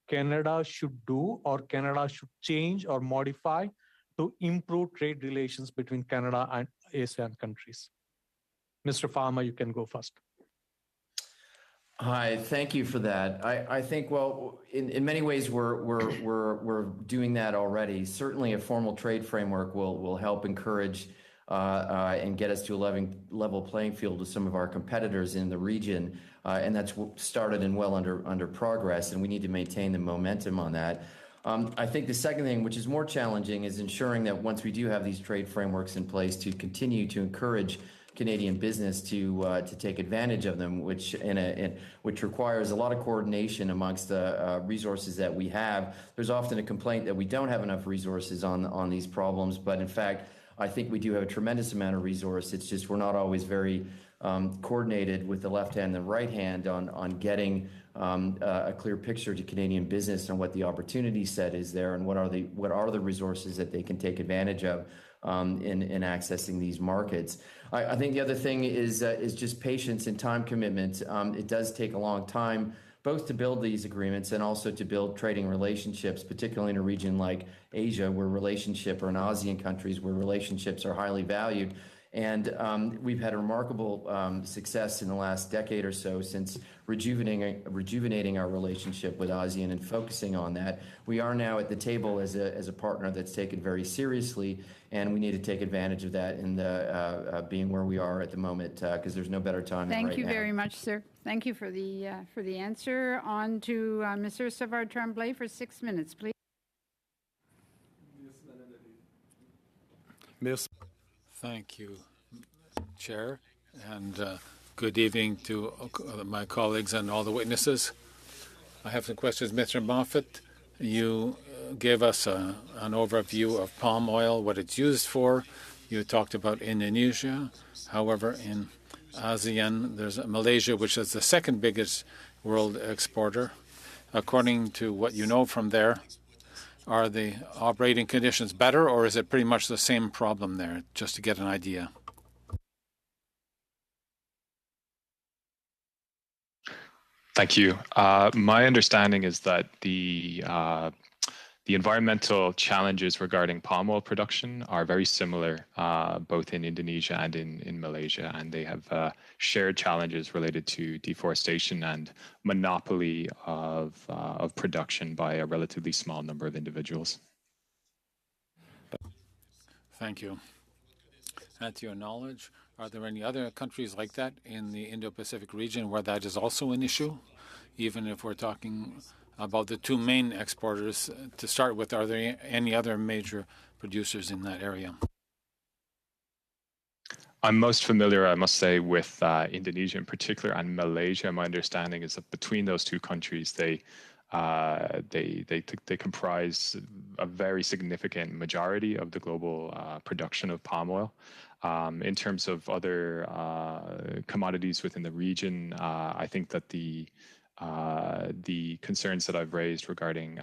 [SPEAKER 11] Canada should do or Canada should change or modify to improve trade relations between Canada and ASEAN countries. Mr. Farmer, you can go first.
[SPEAKER 4] Hi, thank you for that. I think, well, in many ways, we're doing that already. Certainly, a formal trade framework will help encourage and get us to a level playing field with some of our competitors in the region. And that's started and well under progress, and we need to maintain the momentum on that. I think the second thing, which is more challenging, is ensuring that once we do have these trade frameworks in place, to continue to encourage Canadian business to take advantage of them, which requires a lot of coordination amongst the resources that we have. There's often a complaint that we don't have enough resources on these problems, but in fact, I think we do have a tremendous amount of resource. It's just we're not always very coordinated with the left hand and the right hand on getting a clear picture to Canadian business on what the opportunity set is there and what are the resources that they can take advantage of in accessing these markets. I think the other thing is just patience and time commitment. It does take a long time both to build these agreements and also to build trading relationships, particularly in a region like Asia, or in ASEAN countries where relationships are highly valued. And we've had a remarkable success in the last decade or so since rejuvenating our relationship with ASEAN and focusing on that. We are now at the table as a partner that's taken very seriously, and we need to take advantage of that in being where we are at the moment, because there's no better time than right now.
[SPEAKER 1] Thank you very much, sir. Thank you for the answer. On to Mr. Savard Tremblay for 6 minutes, please.
[SPEAKER 12] Thank you, Chair, and good evening to my colleagues and all the witnesses. I have some questions. Mr. Moffat, you gave us an overview of palm oil, what it's used for. You talked about Indonesia. However, in ASEAN, there's Malaysia, which is the second biggest world exporter. According to what you know from there, are the operating conditions better, or is it pretty much the same problem there, just to get an idea?
[SPEAKER 9] Thank you. My understanding is that the environmental challenges regarding palm oil production are very similar, both in Indonesia and in Malaysia, and they have shared challenges related to deforestation and monopoly of production by a relatively small number of individuals.
[SPEAKER 12] Thank you. And to your knowledge, are there any other countries like that in the Indo-Pacific region where that is also an issue? Even if we're talking about the two main exporters to start with, are there any other major producers in that area?
[SPEAKER 9] I'm most familiar, I must say, with Indonesia in particular and Malaysia. My understanding is that between those two countries, they comprise a very significant majority of the global production of palm oil. In terms of other commodities within the region, I think that the concerns that I've raised regarding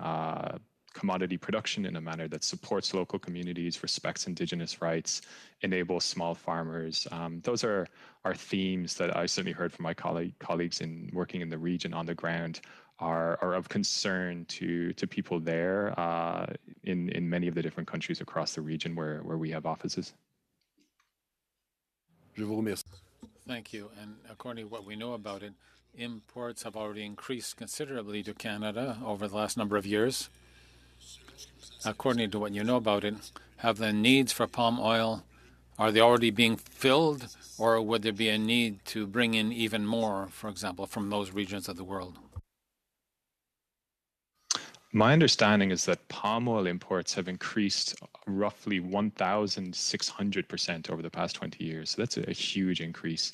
[SPEAKER 9] commodity production in a manner that supports local communities, respects indigenous rights, enables small farmers. Those are themes that I certainly heard from my colleagues in working in the region on the ground are of concern to people there in many of the different countries across the region where we have offices.
[SPEAKER 12] Thank you. And according to what we know about it, imports have already increased considerably to Canada over the last number of years. According to what you know about it, have the needs for palm oil, are they already being filled, or would there be a need to bring in even more, for example, from those regions of the world?
[SPEAKER 9] My understanding is that palm oil imports have increased roughly 1,600% over the past 20 years. So that's a huge increase.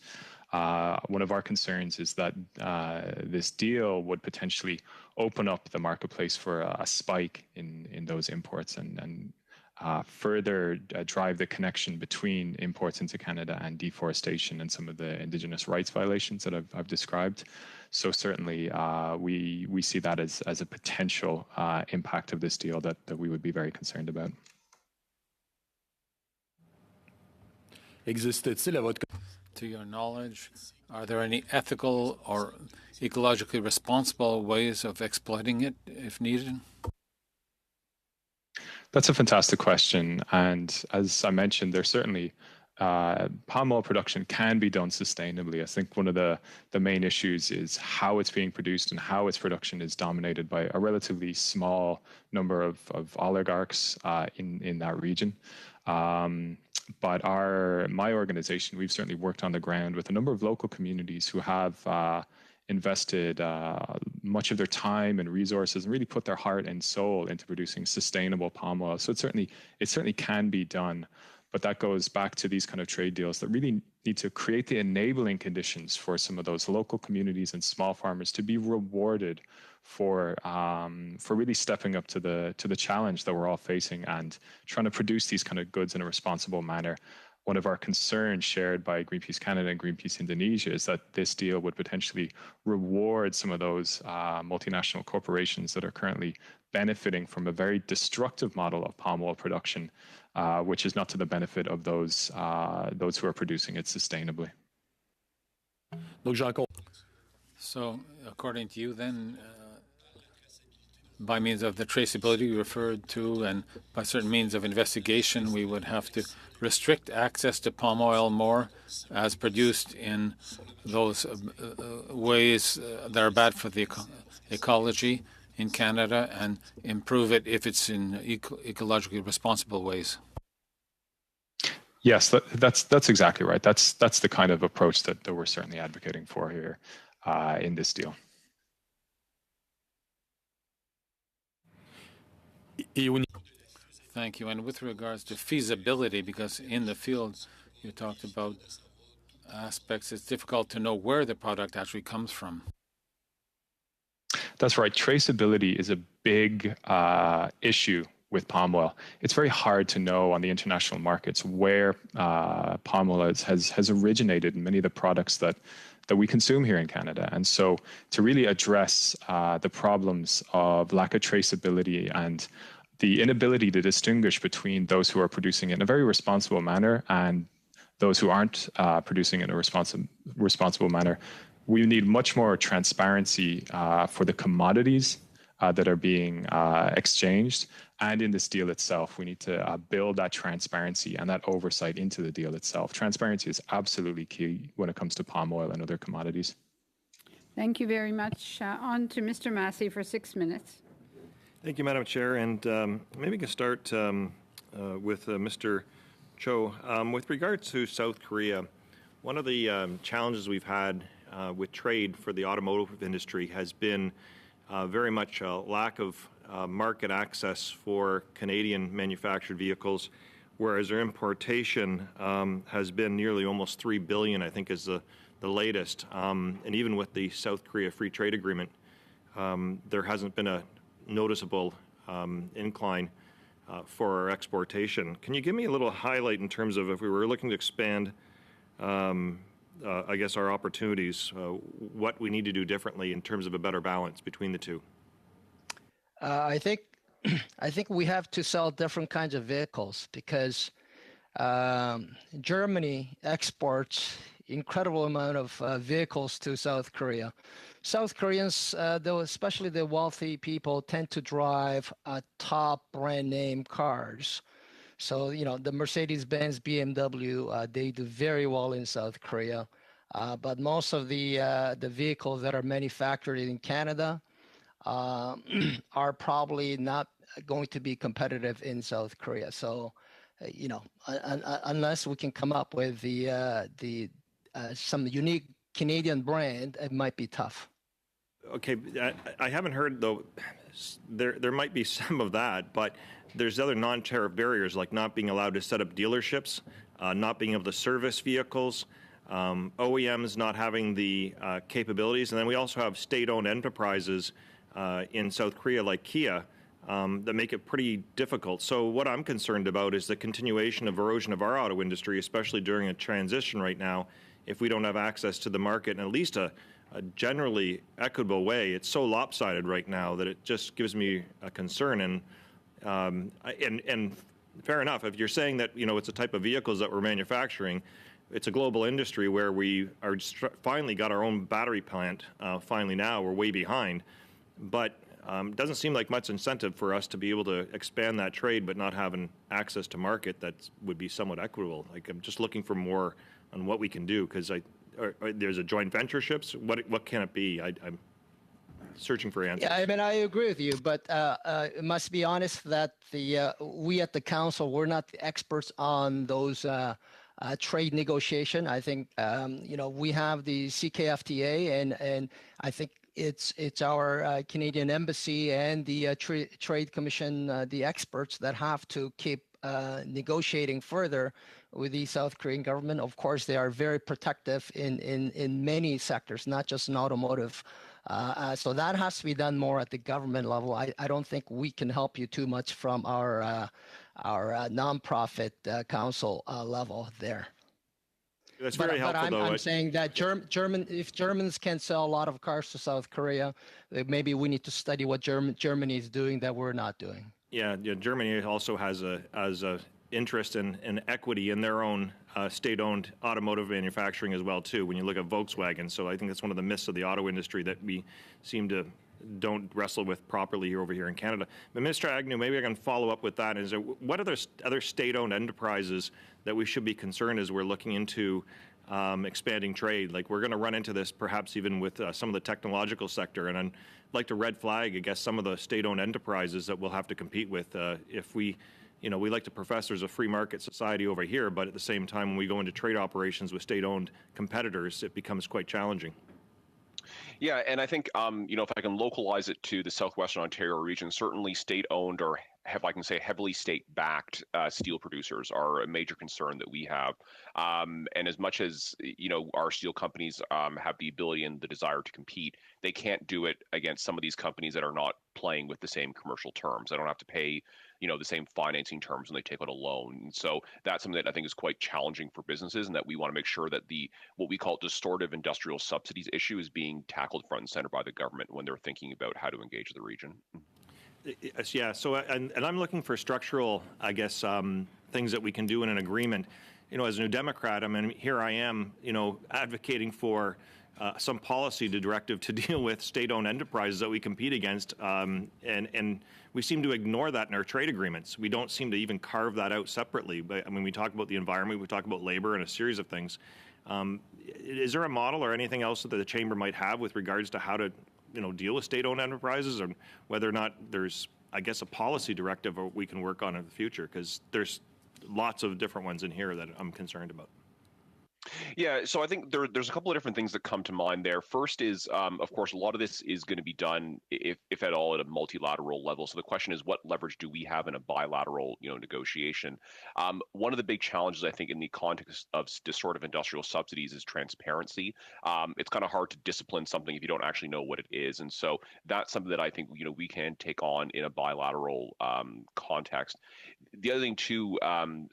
[SPEAKER 9] One of our concerns is that this deal would potentially open up the marketplace for a spike in those imports and further drive the connection between imports into Canada and deforestation and some of the Indigenous rights violations that I've described. So certainly we see that as a potential impact of this deal that we would be very concerned about.
[SPEAKER 12] To your knowledge, are there any ethical or ecologically responsible ways of exploiting it if needed?
[SPEAKER 9] That's a fantastic question. And as I mentioned, there's certainly palm oil production can be done sustainably. I think one of the main issues is how it's being produced and how its production is dominated by a relatively small number of oligarchs in that region. but my organization, we've certainly worked on the ground with a number of local communities who have invested much of their time and resources and really put their heart and soul into producing sustainable palm oil. So it certainly can be done. But that goes back to these kind of trade deals that really need to create the enabling conditions for some of those local communities and small farmers to be rewarded for really stepping up to the challenge that we're all facing and trying to produce these kind of goods in a responsible manner. One of our concerns shared by Greenpeace Canada and Greenpeace Indonesia is that this deal would potentially reward some of those multinational corporations that are currently benefiting from a very destructive model of palm oil production, which is not to the benefit of those who are producing it sustainably.
[SPEAKER 12] So, according to you, then, by means of the traceability you referred to and by certain means of investigation, we would have to restrict access to palm oil more as produced in those ways that are bad for the ecology in Canada and improve it if it's in ecologically responsible ways.
[SPEAKER 9] Yes, that's exactly right. That's the kind of approach that we're certainly advocating for here in this deal.
[SPEAKER 12] Thank you. And with regards to feasibility, because in the field you talked about aspects, it's difficult to know where the product actually comes from.
[SPEAKER 9] That's right. Traceability is a big issue with palm oil. It's very hard to know on the international markets where palm oil has originated in many of the products that we consume here in Canada. And so to really address the problems of lack of traceability and the inability to distinguish between those who are producing it in a very responsible manner and those who aren't producing it in a responsible manner, we need much more transparency for the commodities that are being exchanged. And in this deal itself, we need to build that transparency and that oversight into the deal itself. Transparency is absolutely key when it comes to palm oil and other commodities.
[SPEAKER 1] Thank you very much. On to Mr. Massey for 6 minutes.
[SPEAKER 5] Thank you, Madam Chair. And maybe we can start with Mr. Cho. With regard to South Korea, one of the challenges we've had with trade for the automotive industry has been very much a lack of market access for Canadian manufactured vehicles, whereas their importation has been nearly almost $3 billion, I think is the latest. And even with the South Korea Free Trade Agreement, there hasn't been a noticeable incline for our exportation. Can you give me a little highlight in terms of if we were looking to expand, I guess, our opportunities, what we need to do differently in terms of a better balance between the two?
[SPEAKER 7] I think we have to sell different kinds of vehicles because Germany exports incredible amount of vehicles to South Korea. South Koreans, though especially the wealthy people, tend to drive top brand name cars. So, the Mercedes-Benz, BMW, they do very well in South Korea. But most of the vehicles that are manufactured in Canada are probably not going to be competitive in South Korea. So, unless we can come up with some unique Canadian brand, it might be tough.
[SPEAKER 5] Okay, I haven't heard, though, there might be some of that, but there's other non-tariff barriers like not being allowed to set up dealerships, not being able to service vehicles, OEMs not having the capabilities, and then we also have state-owned enterprises in South Korea like Kia that make it pretty difficult. So what I'm concerned about is the continuation of erosion of our auto industry, especially during a transition right now, if we don't have access to the market in at least a generally equitable way. It's so lopsided right now that it just gives me a concern. And fair enough, if you're saying that it's a type of vehicles that we're manufacturing, it's a global industry where we are finally got our own battery plant. Finally now we're way behind, but it doesn't seem like much incentive for us to be able to expand that trade, but not having access to market that would be somewhat equitable. Like I'm just looking for more on what we can do because there's a joint ventureships. What can it be? searching for answers.
[SPEAKER 7] Yeah, I mean, I agree with you, but it must be honest that we at the council, we're not the experts on those trade negotiation. I think we have the CKFTA, and I think it's our Canadian Embassy and the Trade Commission, the experts that have to keep negotiating further with the South Korean government. Of course, they are very protective in many sectors, not just in automotive. So that has to be done more at the government level. I don't think we can help you too much from our nonprofit council level there.
[SPEAKER 5] That's very helpful, though.
[SPEAKER 7] I'm saying that if Germans can sell a lot of cars to South Korea, maybe we need to study what Germany is doing that we're not doing.
[SPEAKER 5] Yeah, Germany also has a interest in equity in their own state-owned automotive manufacturing as well too. When you look at Volkswagen, so I think that's one of the myths of the auto industry that we seem to don't wrestle with properly over here in Canada. But Mr. Agnew, maybe I can follow up with that. Is there, what other state-owned enterprises that we should be concerned as we're looking into expanding trade? Like we're going to run into this perhaps even with some of the technological sector, and I'd like to red flag, I guess, some of the state-owned enterprises that we'll have to compete with if we like to profess there's a free market society over here, but at the same time, when we go into trade operations with state-owned competitors, it becomes quite challenging.
[SPEAKER 6] Yeah, and I think, if I can localize it to the Southwestern Ontario region, certainly state-owned or I can say heavily state-backed steel producers are a major concern that we have. And as much as, our steel companies have the ability and the desire to compete, they can't do it against some of these companies that are not playing with the same commercial terms. They don't have to pay, the same financing terms when they take out a loan. And so that's something that I think is quite challenging for businesses, and that we want to make sure that what we call distortive industrial subsidies issue is being tackled front and center by the government when they're thinking about how to engage the region.
[SPEAKER 5] Yeah, so, and I'm looking for structural, I guess, things that we can do in an agreement. As a New Democrat, I mean, here I am, advocating for some policy directive to deal with state-owned enterprises that we compete against, and we seem to ignore that in our trade agreements. We don't seem to even carve that out separately. But I mean, we talk about the environment, we talk about labor, and a series of things. Is there a model or anything else that the chamber might have with regards to how to deal with state-owned enterprises, or whether or not there's, I guess, a policy directive we can work on in the future? Because there's lots of different ones in here that I'm concerned about.
[SPEAKER 6] Yeah, so I think there's a couple of different things that come to mind there. First is, of course, a lot of this is going to be done, if at all, at a multilateral level. So the question is, what leverage do we have in a bilateral, negotiation? One of the big challenges, I think, in the context of this sort of industrial subsidies is transparency. It's kind of hard to discipline something if you don't actually know what it is, and so that's something that I think we can take on in a bilateral context. The other thing too,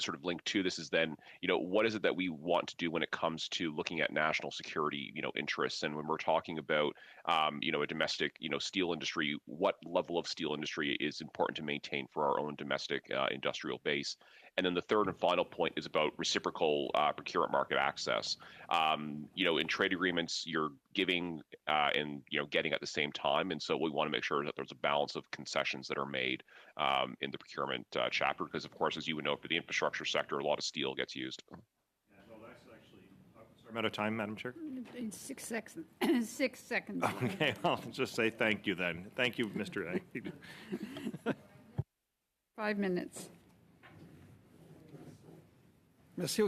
[SPEAKER 6] sort of linked to this, is then, what is it that we want to do when it comes to looking at national security, interests? And when we're talking about, a domestic, steel industry, what level of steel industry is important to maintain for our own domestic industrial base? And then the third and final point is about reciprocal procurement market access. In trade agreements, you're giving and getting at the same time, and so we want to make sure that there's a balance of concessions that are made in the procurement chapter, because, of course, as you would know, for the infrastructure sector, a lot of steel gets used.
[SPEAKER 5] I'm out of time, Madam Chair.
[SPEAKER 1] In 6 seconds. 6 seconds.
[SPEAKER 5] Okay, I'll just say thank you then. Thank you, Mr. A.
[SPEAKER 1] 5 minutes.
[SPEAKER 12] Thank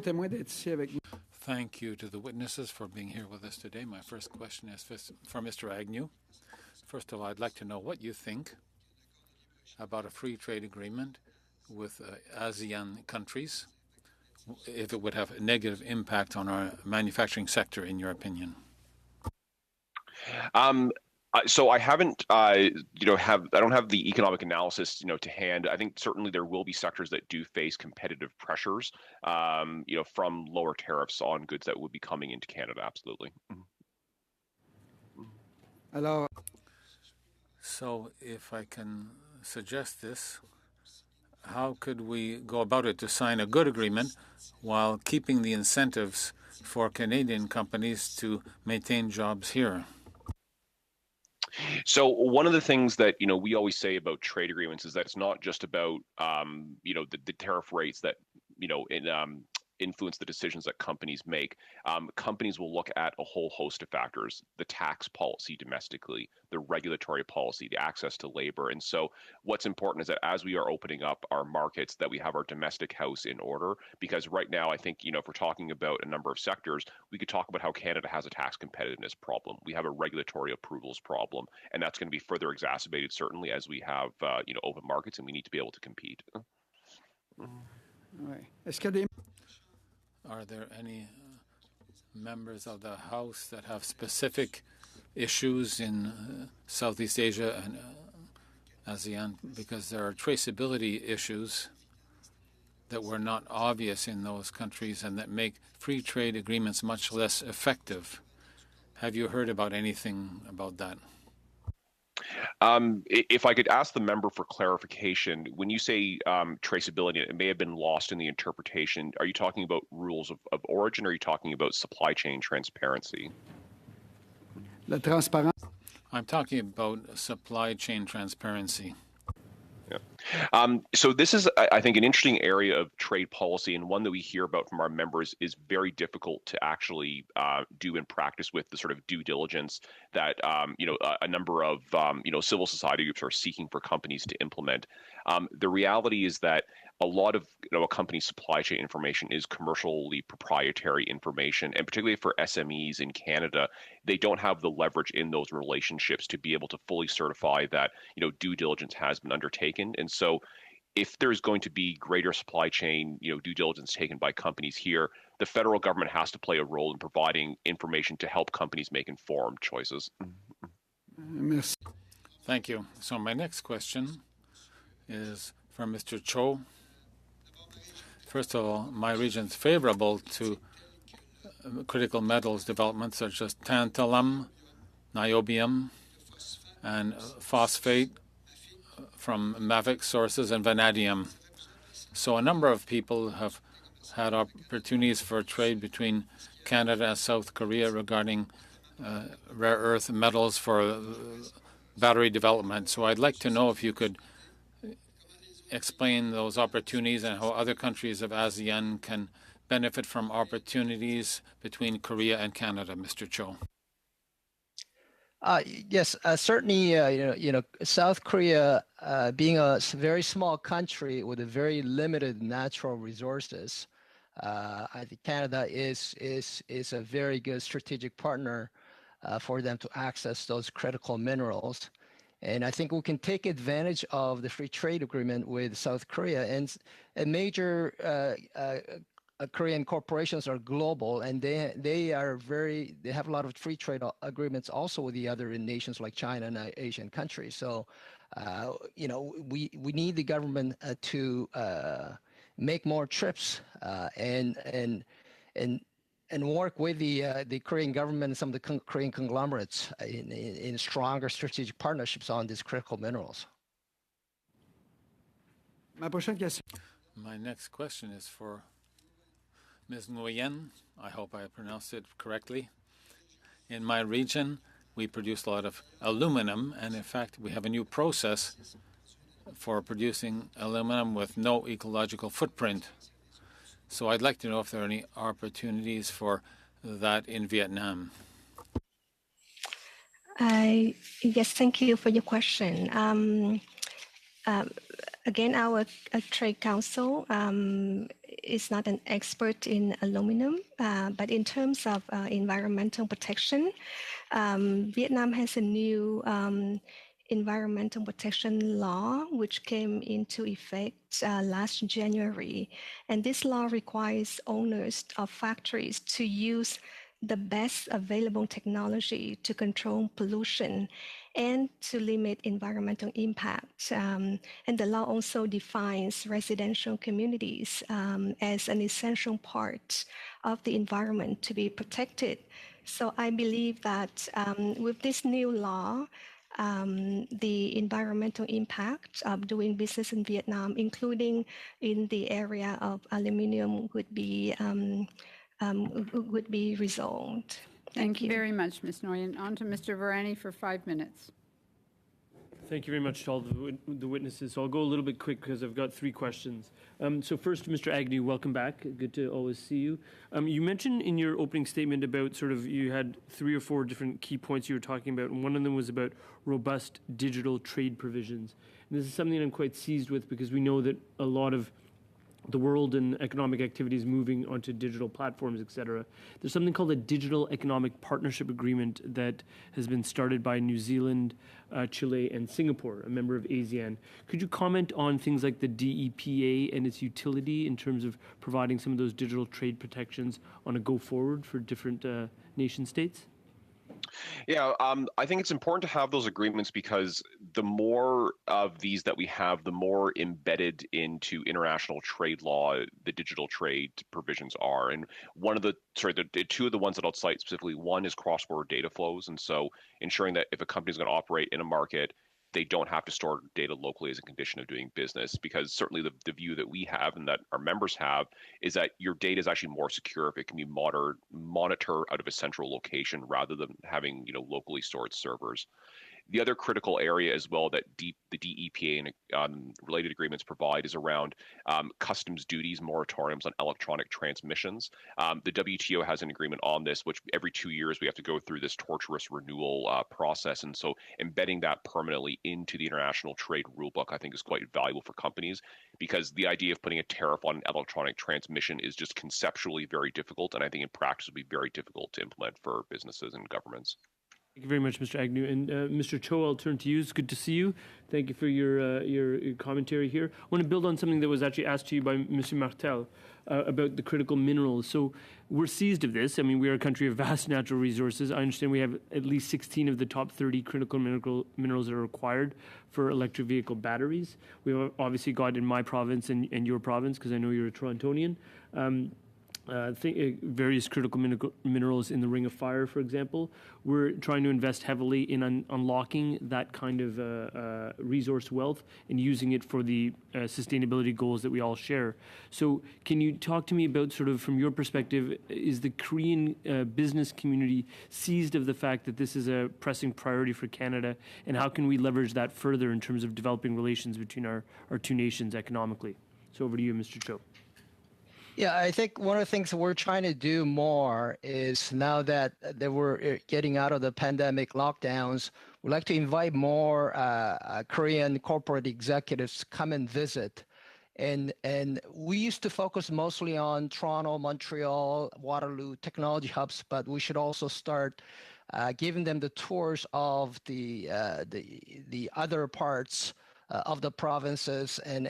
[SPEAKER 12] you to the witnesses for being here with us today. My first question is for Mr. Agnew. First of all, I'd like to know what you think about a free trade agreement with ASEAN countries, if it would have a negative impact on our manufacturing sector, in your opinion.
[SPEAKER 6] So I haven't, I don't have the economic analysis, to hand. I think certainly there will be sectors that do face competitive pressures, from lower tariffs on goods that would be coming into Canada. Absolutely.
[SPEAKER 12] Hello. So if I can suggest this, how could we go about it to sign a good agreement while keeping the incentives for Canadian companies to maintain jobs here?
[SPEAKER 6] So one of the things that we always say about trade agreements is that it's not just about the tariff rates that influence the decisions that companies make. Companies will look at a whole host of factors: the tax policy domestically, the regulatory policy, the access to labor. And so what's important is that as we are opening up our markets, that we have our domestic house in order, because right now, I think, if we're talking about a number of sectors, we could talk about how Canada has a tax competitiveness problem. We have a regulatory approvals problem, and that's going to be further exacerbated certainly as we have, open markets, and we need to be able to compete.
[SPEAKER 12] Are there any members of the House that have specific issues in Southeast Asia and ASEAN? Because there are traceability issues that were not obvious in those countries and that make free trade agreements much less effective. Have you heard about anything about that?
[SPEAKER 6] If I could ask the member for clarification, when you say traceability, it may have been lost in the interpretation. Are you talking about rules of origin, or are you talking about supply chain transparency?
[SPEAKER 12] I'm talking about supply chain transparency.
[SPEAKER 6] Yeah. So this is, I think, an interesting area of trade policy, and one that we hear about from our members is very difficult to actually do in practice with the sort of due diligence that a number of civil society groups are seeking for companies to implement. The reality is that a lot of a company's supply chain information is commercially proprietary information, and particularly for SMEs in Canada, they don't have the leverage in those relationships to be able to fully certify that due diligence has been undertaken. And so if there's going to be greater supply chain due diligence taken by companies here, the federal government has to play a role in providing information to help companies make informed choices.
[SPEAKER 12] Thank you. So my next question is for Mr. Cho. First of all, my region is favorable to critical metals development such as tantalum, niobium, and phosphate from mafic sources, and vanadium. So a number of people have had opportunities for trade between Canada and South Korea regarding rare earth metals for battery development. So I'd like to know if you could explain those opportunities and how other countries of ASEAN can benefit from opportunities between Korea and Canada, Mr. Cho.
[SPEAKER 7] Yes, certainly. South Korea, being a very small country with a very limited natural resources, I think Canada is a very good strategic partner for them to access those critical minerals. And I think we can take advantage of the free trade agreement with South Korea. And major Korean corporations are global, and they have a lot of free trade agreements also with the other nations like China and Asian countries. So, we need the government to make more trips and work with the Korean government and some of the Korean conglomerates in stronger strategic partnerships on these critical minerals.
[SPEAKER 12] My next question is for Ms. Nguyen. I hope I pronounced it correctly. In my region, we produce a lot of aluminum, and in fact, we have a new process for producing aluminum with no ecological footprint. So I'd like to know if there are any opportunities for that in Vietnam.
[SPEAKER 8] Yes, thank you for your question. Again, our Trade Council is not an expert in aluminum, but in terms of environmental protection, Vietnam has a new environmental protection law which came into effect last January. And this law requires owners of factories to use the best available technology to control pollution and to limit environmental impact. And the law also defines residential communities as an essential part of the environment to be protected. So I believe that with this new law, the environmental impact of doing business in Vietnam, including in the area of aluminum, would be resolved.
[SPEAKER 1] Thank you very much, Ms. Nguyen. On to Mr. Varani for 5 minutes.
[SPEAKER 3] Thank you very much to all the witnesses. So I'll go a little bit quick because I've got 3 questions. So first, Mr. Agnew, welcome back. Good to always see you. You mentioned in your opening statement about sort of you had 3 or 4 different key points you were talking about, and one of them was about robust digital trade provisions. And this is something I'm quite seized with because we know that a lot of the world and economic activity is moving onto digital platforms, et cetera. There's something called a Digital Economic Partnership Agreement that has been started by New Zealand, Chile, and Singapore, a member of ASEAN. Could you comment on things like the DEPA and its utility in terms of providing some of those digital trade protections on a go-forward for different nation states?
[SPEAKER 6] Yeah, I think it's important to have those agreements because the more of these that we have, the more embedded into international trade law the digital trade provisions are. And one of the 2 of the ones that I'll cite specifically, one is cross-border data flows, and so ensuring that if a company is going to operate in a market, they don't have to store data locally as a condition of doing business, because certainly the view that we have and that our members have is that your data is actually more secure if it can be monitored out of a central location rather than having locally stored servers. The other critical area as well that the DEPA and related agreements provide is around customs duties, moratoriums on electronic transmissions. The WTO has an agreement on this, which every 2 years we have to go through this torturous renewal process. And so embedding that permanently into the international trade rulebook, I think, is quite valuable for companies, because the idea of putting a tariff on an electronic transmission is just conceptually very difficult. And I think in practice would be very difficult to implement for businesses and governments.
[SPEAKER 3] Thank you very much, Mr. Agnew. And Mr. Cho, I'll turn to you. It's good to see you. Thank you for your commentary here. I want to build on something that was actually asked to you by Mr. Martel about the critical minerals. So we're seized of this. I mean, we are a country of vast natural resources. I understand we have at least 16 of the top 30 critical minerals that are required for electric vehicle batteries. We've obviously got in my province and your province, because I know you're a Torontonian, various critical minerals in the Ring of Fire, for example. We're trying to invest heavily in unlocking that kind of resource wealth and using it for the sustainability goals that we all share. So can you talk to me about, sort of from your perspective, is the Korean business community seized of the fact that this is a pressing priority for Canada, and how can we leverage that further in terms of developing relations between our 2 nations economically? So over to you, Mr. Cho.
[SPEAKER 7] Yeah, I think one of the things that we're trying to do more is, now that we're getting out of the pandemic lockdowns, we'd like to invite more Korean corporate executives to come and visit. And we used to focus mostly on Toronto, Montreal, Waterloo technology hubs, but we should also start giving them the tours of the other parts of the provinces, and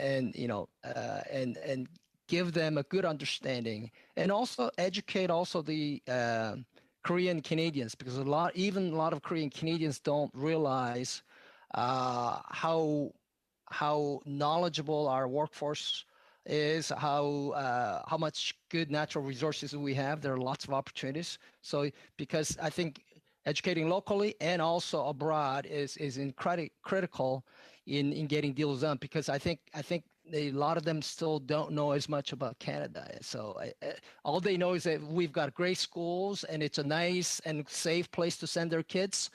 [SPEAKER 7] give them a good understanding, and also educate the Korean Canadians, because a lot of Korean Canadians don't realize how knowledgeable our workforce is, how much good natural resources we have. There are lots of opportunities. So because I think educating locally and also abroad is critical in getting deals done, because I think a lot of them still don't know as much about Canada. So all they know is that we've got great schools and it's a nice and safe place to send their kids.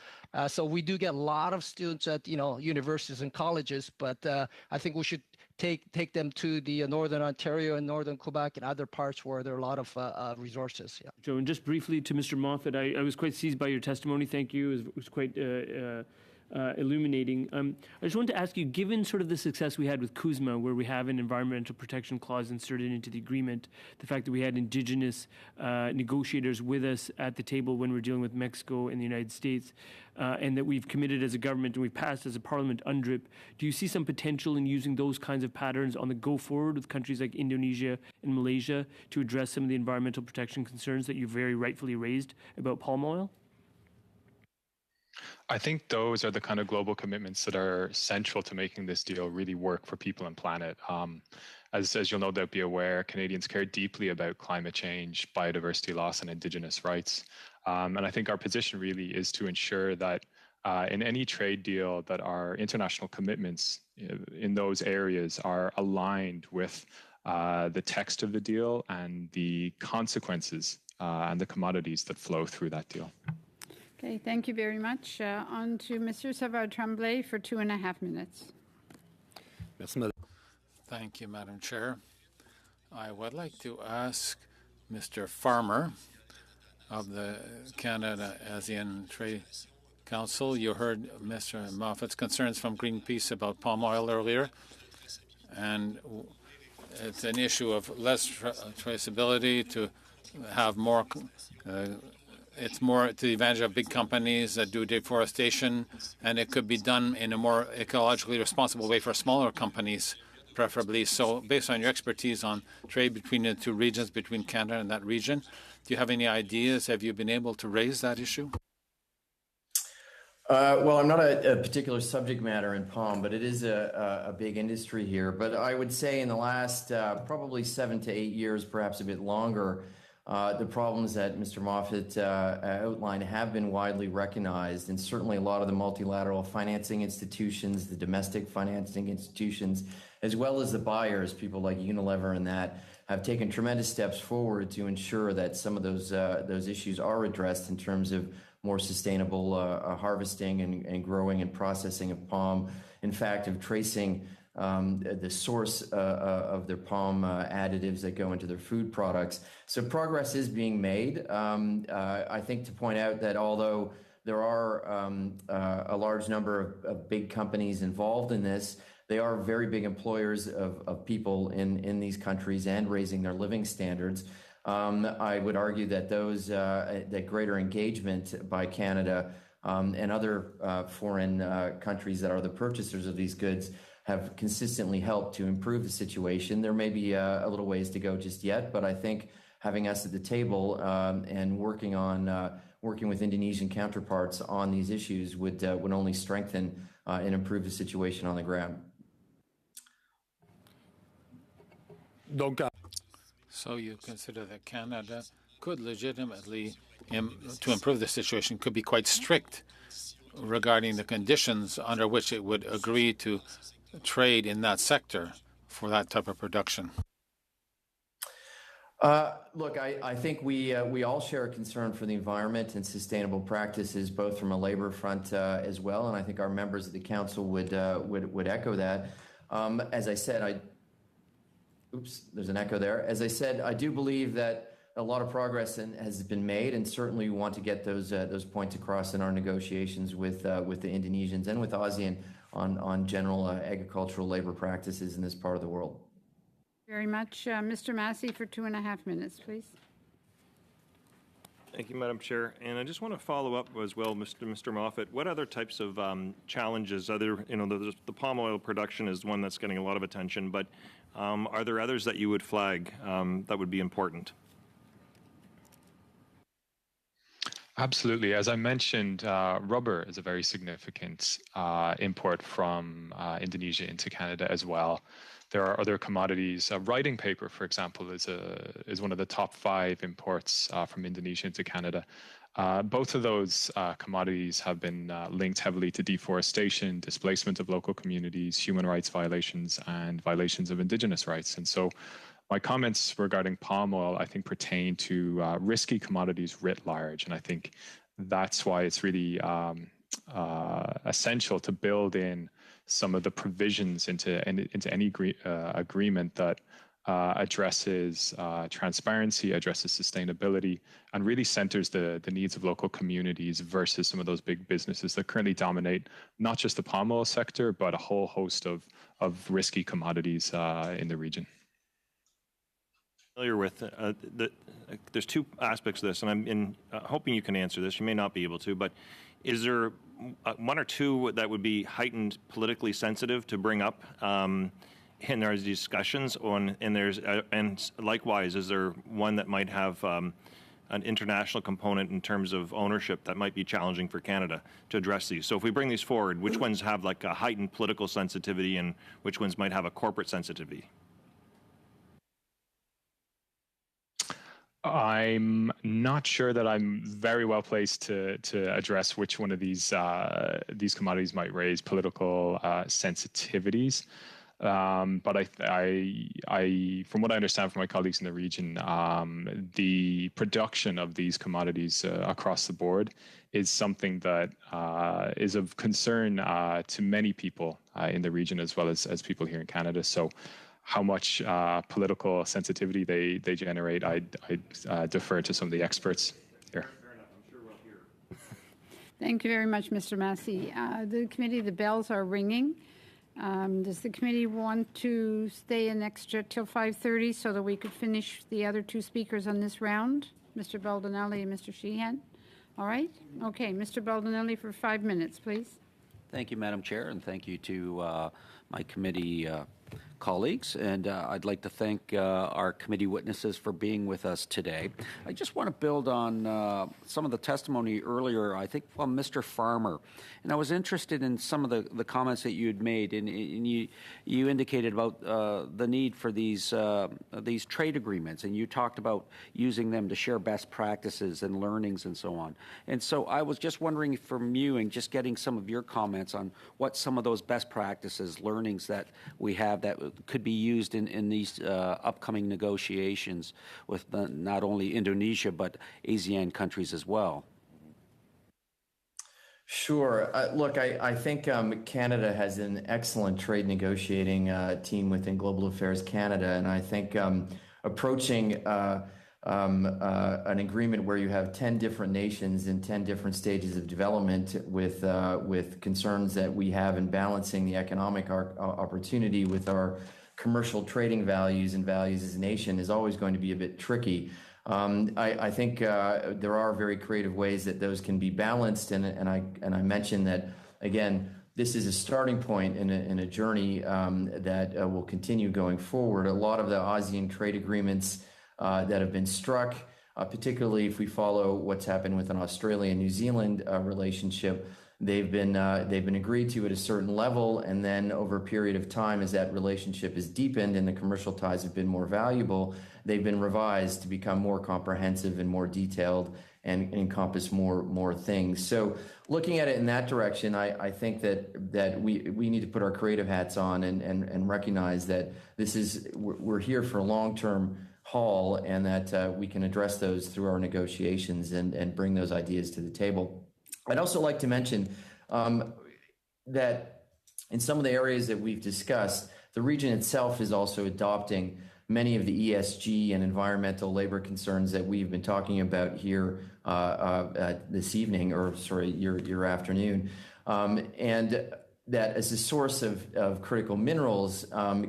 [SPEAKER 7] So we do get a lot of students at universities and colleges, but I think we should take them to the Northern Ontario and Northern Quebec and other parts where there are a lot of resources. Yeah.
[SPEAKER 3] Joe, and just briefly to Mr. Moffat, I was quite seized by your testimony. Thank you. It was quite illuminating. I just wanted to ask you, given sort of the success we had with CUSMA, where we have an environmental protection clause inserted into the agreement, the fact that we had Indigenous negotiators with us at the table when we're dealing with Mexico and the United States, and that we've committed as a government and we've passed as a parliament UNDRIP, do you see some potential in using those kinds of patterns on the go forward with countries like Indonesia and Malaysia to address some of the environmental protection concerns that you very rightfully raised about palm oil?
[SPEAKER 9] I think those are the kind of global commitments that are central to making this deal really work for people and planet. As you'll no doubt be aware, Canadians care deeply about climate change, biodiversity loss, and Indigenous rights. And I think our position really is to ensure that in any trade deal, that our international commitments in those areas are aligned with the text of the deal and the consequences and the commodities that flow through that deal.
[SPEAKER 1] Okay, thank you very much. On to Mr. Savard-Tremblay for 2.5 minutes.
[SPEAKER 12] Thank you, Madam Chair. I would like to ask Mr. Farmer of the Canada-ASEAN Trade Council. You heard Mr. Moffat's concerns from Greenpeace about palm oil earlier, and it's an issue of less traceability, to have more. It's more to the advantage of big companies that do deforestation, and it could be done in a more ecologically responsible way for smaller companies, preferably. So based on your expertise on trade between the two regions, between Canada and that region, do you have any ideas? Have you been able to raise that issue?
[SPEAKER 4] Well, I'm not a particular subject matter in palm, but it is a big industry here. But I would say in the last probably 7 to 8 years, perhaps a bit longer, the problems that Mr. Moffat outlined have been widely recognized, and certainly a lot of the multilateral financing institutions, the domestic financing institutions, as well as the buyers, people like Unilever and that, have taken tremendous steps forward to ensure that some of those issues are addressed in terms of more sustainable harvesting and growing and processing of palm. In fact, of tracing the source of their palm additives that go into their food products. So progress is being made. I think to point out that although there are a large number of big companies involved in this, they are very big employers of people in these countries and raising their living standards. I would argue that that greater engagement by Canada and other foreign countries that are the purchasers of these goods have consistently helped to improve the situation. There may be a little ways to go just yet, but I think having us at the table and working with Indonesian counterparts on these issues would only strengthen and improve the situation on the ground.
[SPEAKER 12] So you consider that Canada could legitimately, to improve the situation, could be quite strict regarding the conditions under which it would agree to trade in that sector for that type of production?
[SPEAKER 4] Look, I think we all share a concern for the environment and sustainable practices, both from a labor front as well, and I think our members of the council would echo that. As I said, oops, there's an echo there. As I said, I do believe that a lot of progress has been made, and certainly we want to get those points across in our negotiations with the Indonesians and with ASEAN on general agricultural labor practices in this part of the world.
[SPEAKER 1] Very much. Mr. Massey for 2.5 minutes, please.
[SPEAKER 5] Thank you, Madam Chair. And I just want to follow up as well, Mr. Moffat. What other types of challenges, the palm oil production is one that's getting a lot of attention, but are there others that you would flag that would be important?
[SPEAKER 9] Absolutely. As I mentioned, rubber is a very significant import from Indonesia into Canada as well. There are other commodities. Writing paper, for example, is one of the top 5 imports from Indonesia into Canada. Both of those commodities have been linked heavily to deforestation, displacement of local communities, human rights violations, and violations of Indigenous rights. And so my comments regarding palm oil, I think, pertain to risky commodities writ large. And I think that's why it's really essential to build in some of the provisions into any agreement that addresses transparency, addresses sustainability, and really centers the needs of local communities versus some of those big businesses that currently dominate not just the palm oil sector, but a whole host of risky commodities in the region.
[SPEAKER 5] Familiar with there's 2 aspects of this, and I'm hoping you can answer this. You may not be able to, but is there 1 or 2 that would be heightened politically sensitive to bring up in those discussions? And likewise, is there one that might have an international component in terms of ownership that might be challenging for Canada to address these? So if we bring these forward, which ones have like a heightened political sensitivity and which ones might have a corporate sensitivity?
[SPEAKER 9] I'm not sure that I'm very well placed to address which one of these commodities might raise political sensitivities. But from what I understand from my colleagues in the region, the production of these commodities across the board is something that is of concern to many people in the region as well as people here in Canada. So how much political sensitivity they generate, I defer to some of the experts here.
[SPEAKER 1] Thank you very much, Mr. Massey. The committee, the bells are ringing. Does the committee want to stay an extra till 5:30 so that we could finish the other two speakers on this round, Mr. Baldinelli and Mr. Sheehan? All right. Okay, Mr. Baldinelli for 5 minutes, please.
[SPEAKER 13] Thank you, Madam Chair, and thank you to my committee colleagues. And I'd like to thank our committee witnesses for being with us today. I just want to build on some of the testimony earlier, I think from Mr. Farmer. And I was interested in some of the comments that you had made, and you indicated about the need for these trade agreements, and you talked about using them to share best practices and learnings and so on. And so I was just wondering from you and just getting some of your comments on what some of those best practices, learnings that we have that could be used in these upcoming negotiations with not only Indonesia but ASEAN countries as well.
[SPEAKER 4] Sure. Look, I think Canada has an excellent trade negotiating team within Global Affairs Canada, and I think approaching an agreement where you have 10 different nations in 10 different stages of development with concerns that we have in balancing the economic opportunity with our commercial trading values and values as a nation is always going to be a bit tricky. I think there are very creative ways that those can be balanced, and I mentioned that again. This is a starting point in a journey that will continue going forward. A lot of the ASEAN trade agreements that have been struck, particularly if we follow what's happened with an Australia and New Zealand relationship, they've been agreed to at a certain level, and then over a period of time, as that relationship is deepened and the commercial ties have been more valuable, they've been revised to become more comprehensive and more detailed and encompass more things. So looking at it in that direction, I think that we need to put our creative hats on and recognize that we're here for a long-term haul, and that we can address those through our negotiations and bring those ideas to the table. I'd also like to mention that in some of the areas that we've discussed, the region itself is also adopting many of the ESG and environmental labor concerns that we've been talking about here this evening, or sorry, your afternoon, and that as a source of critical minerals,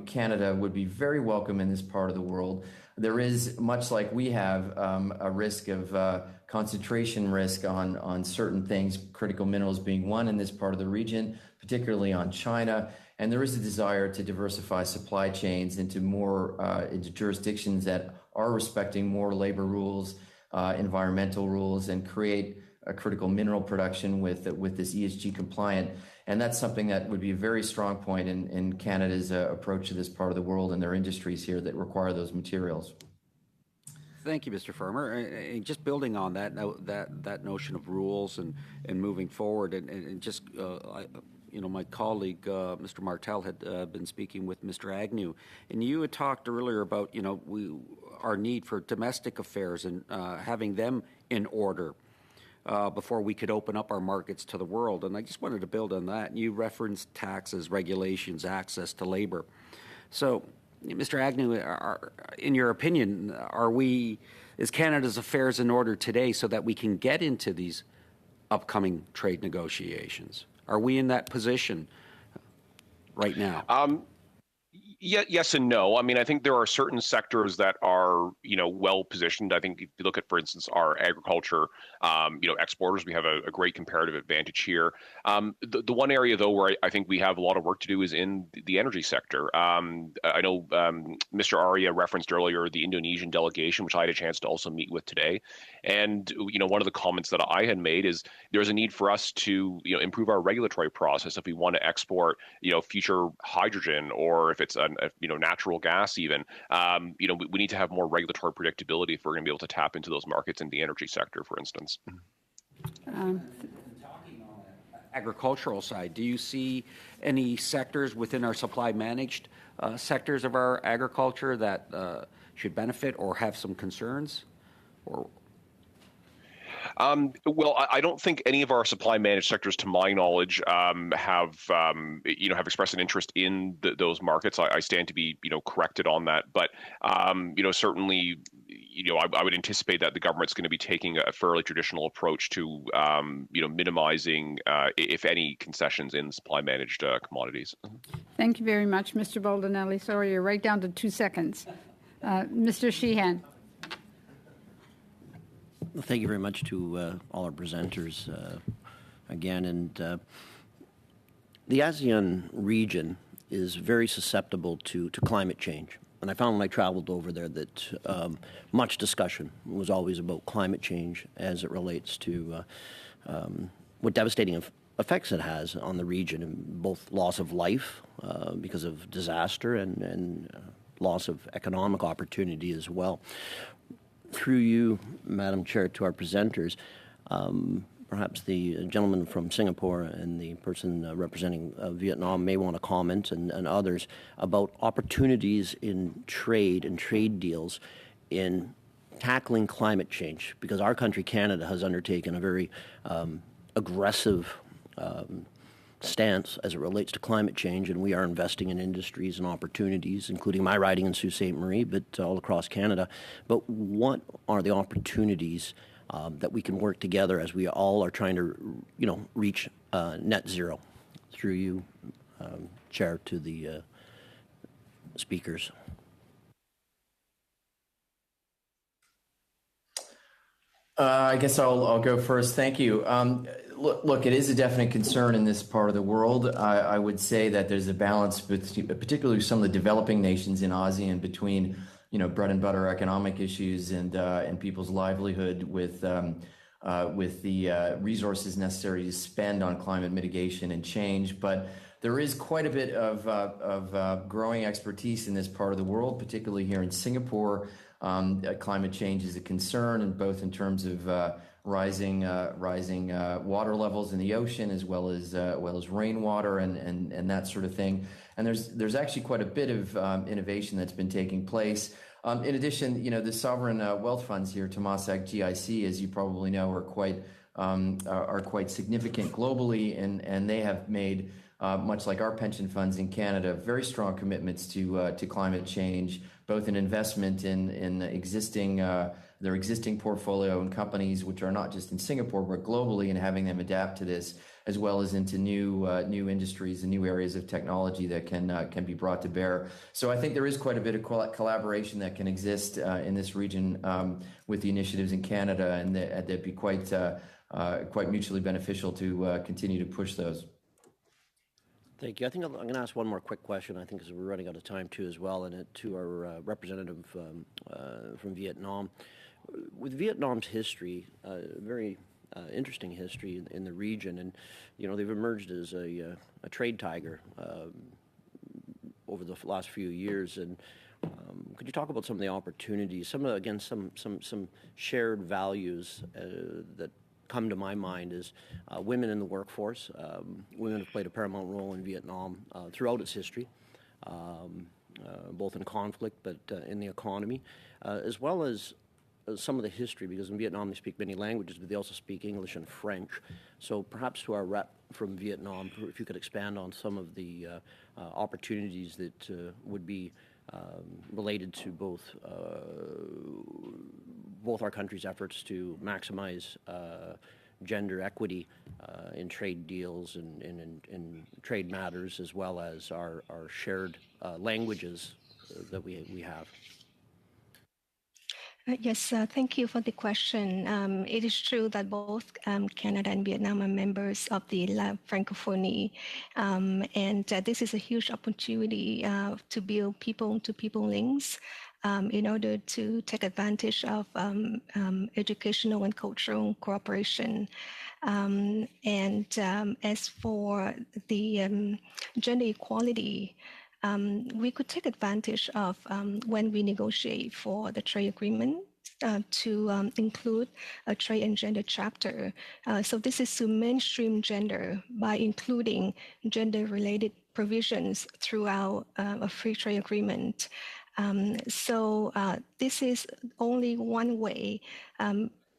[SPEAKER 4] Canada would be very welcome in this part of the world. There is, much like we have, a risk of concentration risk on certain things, critical minerals being one in this part of the region, particularly on China. And there is a desire to diversify supply chains into jurisdictions that are respecting more labor rules, environmental rules, and create a critical mineral production with this ESG compliant. And that's something that would be a very strong point in Canada's approach to this part of the world and their industries here that require those materials.
[SPEAKER 13] Thank you, Mr. Farmer. And just building on that notion of rules and moving forward, and just my colleague Mr. Martel had been speaking with Mr. Agnew, and you had talked earlier about our need for domestic affairs and having them in order before we could open up our markets to the world. And I just wanted to build on that. You referenced taxes, regulations, access to labor. So, Mr. Agnew, in your opinion, is Canada's affairs in order today so that we can get into these upcoming trade negotiations? Are we in that position right now?
[SPEAKER 6] Yes and no. I mean, I think there are certain sectors that are, well positioned. I think if you look at, for instance, our agriculture, exporters, we have a great comparative advantage here. The one area, though, where I think we have a lot of work to do is in the energy sector. I know Mr. Arya referenced earlier the Indonesian delegation, which I had a chance to also meet with today. And, one of the comments that I had made is there's a need for us to, improve our regulatory process if we want to export, future hydrogen, or if it's natural gas even. We need to have more regulatory predictability if we're going to be able to tap into those markets in the energy sector, for instance.
[SPEAKER 13] agricultural side, do you see any sectors within our supply managed sectors of our agriculture that should benefit or have some concerns? Or
[SPEAKER 6] Well, I don't think any of our supply managed sectors, to my knowledge, have expressed an interest in those markets. I stand to be corrected on that, but certainly I would anticipate that the government's going to be taking a fairly traditional approach to minimizing, if any, concessions in supply managed commodities.
[SPEAKER 1] Thank you very much, Mr. Baldinelli. Sorry, you're right down to 2 seconds. Mr. Sheehan.
[SPEAKER 14] Well, thank you very much to all our presenters again. And the ASEAN region is very susceptible to climate change. And I found when I traveled over there that much discussion was always about climate change as it relates to what devastating effects it has on the region, and both loss of life because of disaster and loss of economic opportunity as well. Through you, Madam Chair, to our presenters, perhaps the gentleman from Singapore and the person representing Vietnam may want to comment, and others, about opportunities in trade and trade deals in tackling climate change, because our country, Canada, has undertaken a very aggressive stance as it relates to climate change, and we are investing in industries and opportunities, including my riding in Sault Ste. Marie, but all across Canada. But what are the opportunities that we can work together as we all are trying to, reach net zero? Through you, Chair, to the speakers.
[SPEAKER 4] I guess I'll go first. Thank you. Look, it is a definite concern in this part of the world. I would say that there's a balance, particularly some of the developing nations in ASEAN, between bread and butter economic issues and people's livelihood with the resources necessary to spend on climate mitigation and change. But there is quite a bit of growing expertise in this part of the world, particularly here in Singapore. Climate change is a concern, and both in terms of rising water levels in the ocean, as well as rainwater and that sort of thing. And there's actually quite a bit of innovation that's been taking place. In addition, the sovereign wealth funds here, Temasek, GIC, as you probably know, are quite significant globally, and they have made, much like our pension funds in Canada, very strong commitments to climate change, both in investment in their existing portfolio and companies, which are not just in Singapore but globally, and having them adapt to this, as well as into new industries and new areas of technology that can be brought to bear. So I think there is quite a bit of collaboration that can exist in this region with the initiatives in Canada, and that'd be quite mutually beneficial to continue to push those.
[SPEAKER 14] Thank you. I think I'm going to ask one more quick question, I think, because we're running out of time too as well, and to our representative from Vietnam. With Vietnam's history, very interesting history in the region, and they've emerged as a trade tiger over the last few years. And could you talk about some of the opportunities, some shared values that come to my mind is women in the workforce. Women have played a paramount role in Vietnam throughout its history, both in conflict but in the economy, as well as some of the history, because in Vietnam they speak many languages, but they also speak English and French. So perhaps to our rep from Vietnam, if you could expand on some of the opportunities that would be related to both our countries' efforts to maximize gender equity in trade deals and in trade matters, as well as our shared languages that we have.
[SPEAKER 8] Yes, thank you for the question. It is true that both Canada and Vietnam are members of the La Francophonie, and this is a huge opportunity to build people-to-people links in order to take advantage of educational and cultural cooperation. As for the gender equality, we could take advantage of when we negotiate for the trade agreement to include a trade and gender chapter. So this is to mainstream gender by including gender-related provisions throughout a free trade agreement. So this is only one way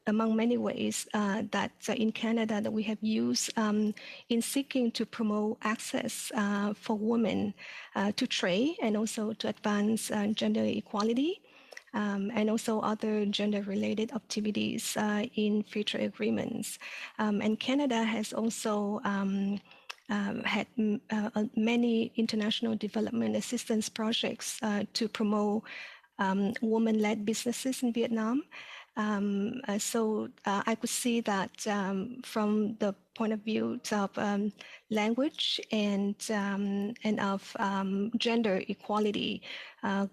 [SPEAKER 8] among many ways that in Canada that we have used in seeking to promote access for women to trade and also to advance gender equality. And also other gender-related activities in free trade agreements. And Canada has also had many international development assistance projects to promote women-led businesses in Vietnam. So I could see that from the point of view of language and of gender equality,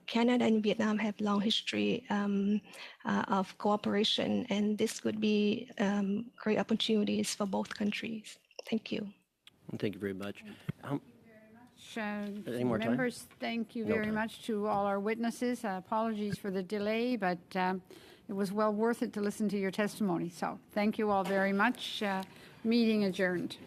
[SPEAKER 8] Canada and Vietnam have long history of cooperation, and this could be great opportunities for both countries. Thank you.
[SPEAKER 14] Thank you very much.
[SPEAKER 1] Any more members, time? Thank you very much to all our witnesses. Apologies for the delay, but it was well worth it to listen to your testimony. So thank you all very much. Meeting adjourned.